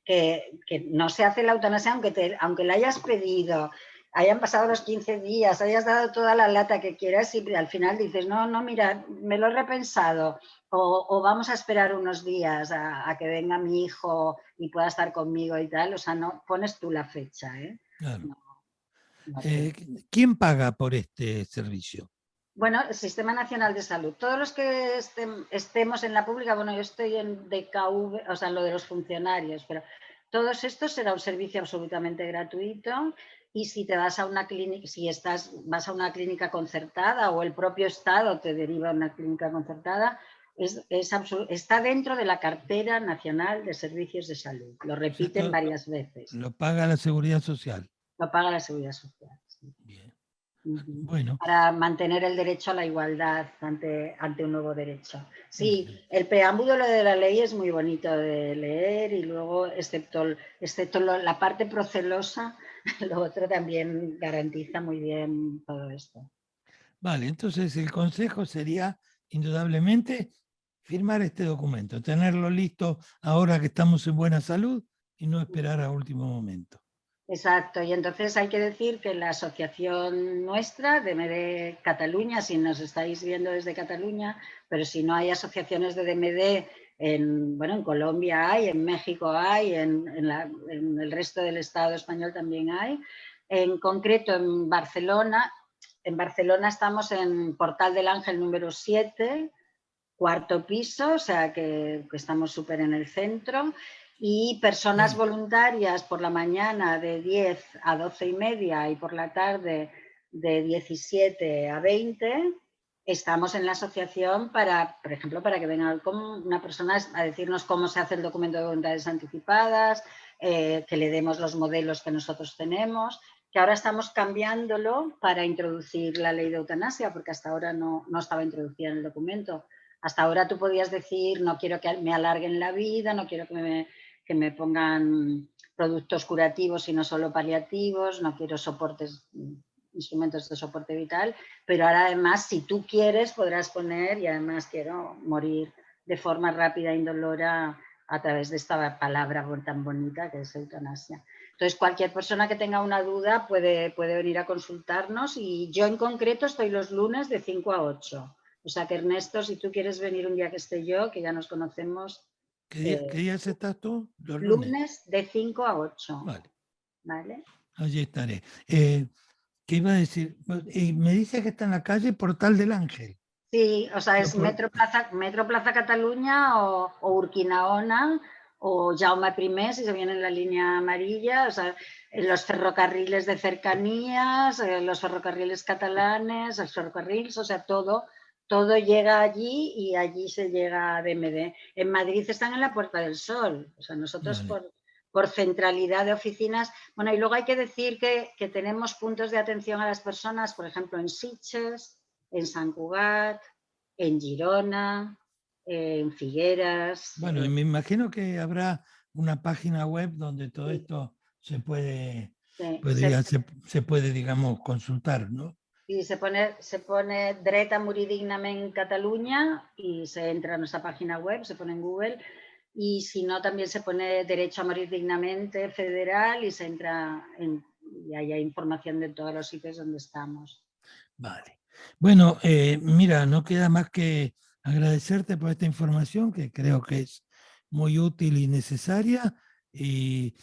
que no se hace la eutanasia aunque la hayas pedido, hayan pasado los 15 días, hayas dado toda la lata que quieras y al final dices, no, no, mira, me lo he repensado o vamos a esperar unos días a que venga mi hijo y pueda estar conmigo y tal. O sea, no pones tú la fecha, ¿eh? Claro. No, no ¿Quién paga por este servicio? Bueno, el Sistema Nacional de Salud. Todos los que estemos en la pública, bueno, yo estoy en DKV, o sea, en lo de los funcionarios, pero todos estos será un servicio absolutamente gratuito y si te vas a una clínica, vas a una clínica concertada o el propio Estado te deriva a una clínica concertada, está dentro de la cartera nacional de servicios de salud. Lo repiten varias veces. Lo paga la Seguridad Social. Lo paga la Seguridad Social. Sí. Bien. Bueno. Para mantener el derecho a la igualdad ante un nuevo derecho. Sí, el preámbulo de la ley es muy bonito de leer y luego, excepto la parte procelosa, lo otro también garantiza muy bien todo esto. Vale, entonces el consejo sería, indudablemente, firmar este documento, tenerlo listo ahora que estamos en buena salud y no esperar a último momento. Exacto, y entonces hay que decir que la asociación nuestra, DMD Cataluña, si nos estáis viendo desde Cataluña, pero si no hay asociaciones de DMD, en Colombia hay, en México hay, en el resto del Estado español también hay. En concreto en Barcelona estamos en Portal del Ángel número 7, cuarto piso, o sea que estamos súper en el centro. Y personas voluntarias por la mañana de 10 a 12 y media y por la tarde de 17 a 20. Estamos en la asociación por ejemplo, para que venga una persona a decirnos cómo se hace el documento de voluntades anticipadas, que le demos los modelos que nosotros tenemos, que ahora estamos cambiándolo para introducir la ley de eutanasia, porque hasta ahora no estaba introducida en el documento. Hasta ahora tú podías decir, no quiero que me alarguen la vida, no quiero que me pongan productos curativos y no solo paliativos, no quiero soportes instrumentos de soporte vital, pero ahora además, si tú quieres, podrás poner, y además quiero morir de forma rápida e indolora a través de esta palabra tan bonita que es eutanasia. Entonces, cualquier persona que tenga una duda puede venir a consultarnos, y yo en concreto estoy los lunes de 5 a 8. O sea que, Ernesto, si tú quieres venir un día que esté yo, que ya nos conocemos. ¿Qué días estás tú? Los lunes. Lunes de 5 a 8. Vale. ¿Vale? Allí estaré. ¿Qué iba a decir? Me dice que está en la calle Portal del Ángel. Sí, o sea, es Metro Plaza Cataluña o Urquinaona o Jaume I, si se viene en la línea amarilla, o sea, en los ferrocarriles de cercanías, los ferrocarriles catalanes, los ferrocarriles, o sea, todo llega allí, y allí se llega a BMD. En Madrid están en la Puerta del Sol, o sea, nosotros Vale. por centralidad de oficinas. Bueno, y luego hay que decir que tenemos puntos de atención a las personas, por ejemplo, en Sitges, en Sant Cugat, en Girona, en Figueras. Bueno, y me imagino que habrá una página web donde todo esto se puede, se puede, digamos, consultar, ¿no? Y se pone Dret a morir dignament Cataluña y se entra a nuestra página web, se pone en Google, y si no también se pone Derecho a morir dignamente federal y se entra y hay información de todos los sitios donde estamos. Vale. Bueno, mira, no queda más que agradecerte por esta información, que creo que es muy útil y necesaria, y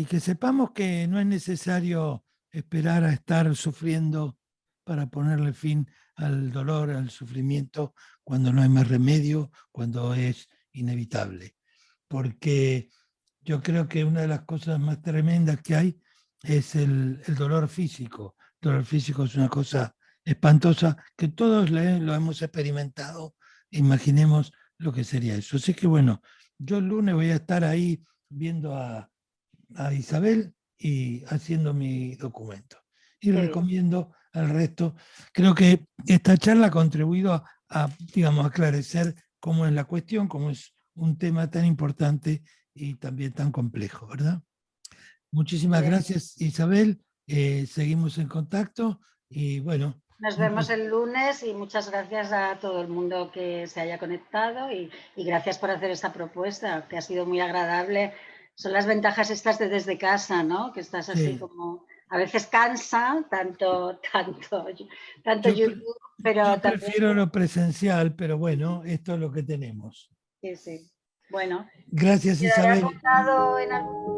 que sepamos que no es necesario esperar a estar sufriendo para ponerle fin al dolor, al sufrimiento, cuando no hay más remedio, cuando es inevitable. Porque yo creo que una de las cosas más tremendas que hay es el dolor físico. El dolor físico es una cosa espantosa que todos lo hemos experimentado. Imaginemos lo que sería eso. Así que bueno, yo el lunes voy a estar ahí viendo a Isabel y haciendo mi documento. Y recomiendo al resto. Creo que esta charla ha contribuido digamos, aclarecer cómo es la cuestión, cómo es un tema tan importante y también tan complejo, ¿verdad? Muchísimas gracias, Isabel. Seguimos en contacto y bueno. Nos vemos el lunes, y muchas gracias a todo el mundo que se haya conectado, y gracias por hacer esta propuesta, que ha sido muy agradable. Son las ventajas estas de desde casa, ¿no? Que estás así como... A veces cansa tanto YouTube, pero yo prefiero lo presencial, pero bueno, esto es lo que tenemos. Sí, sí. Bueno. Gracias, Quedará Isabel. apuntado en algún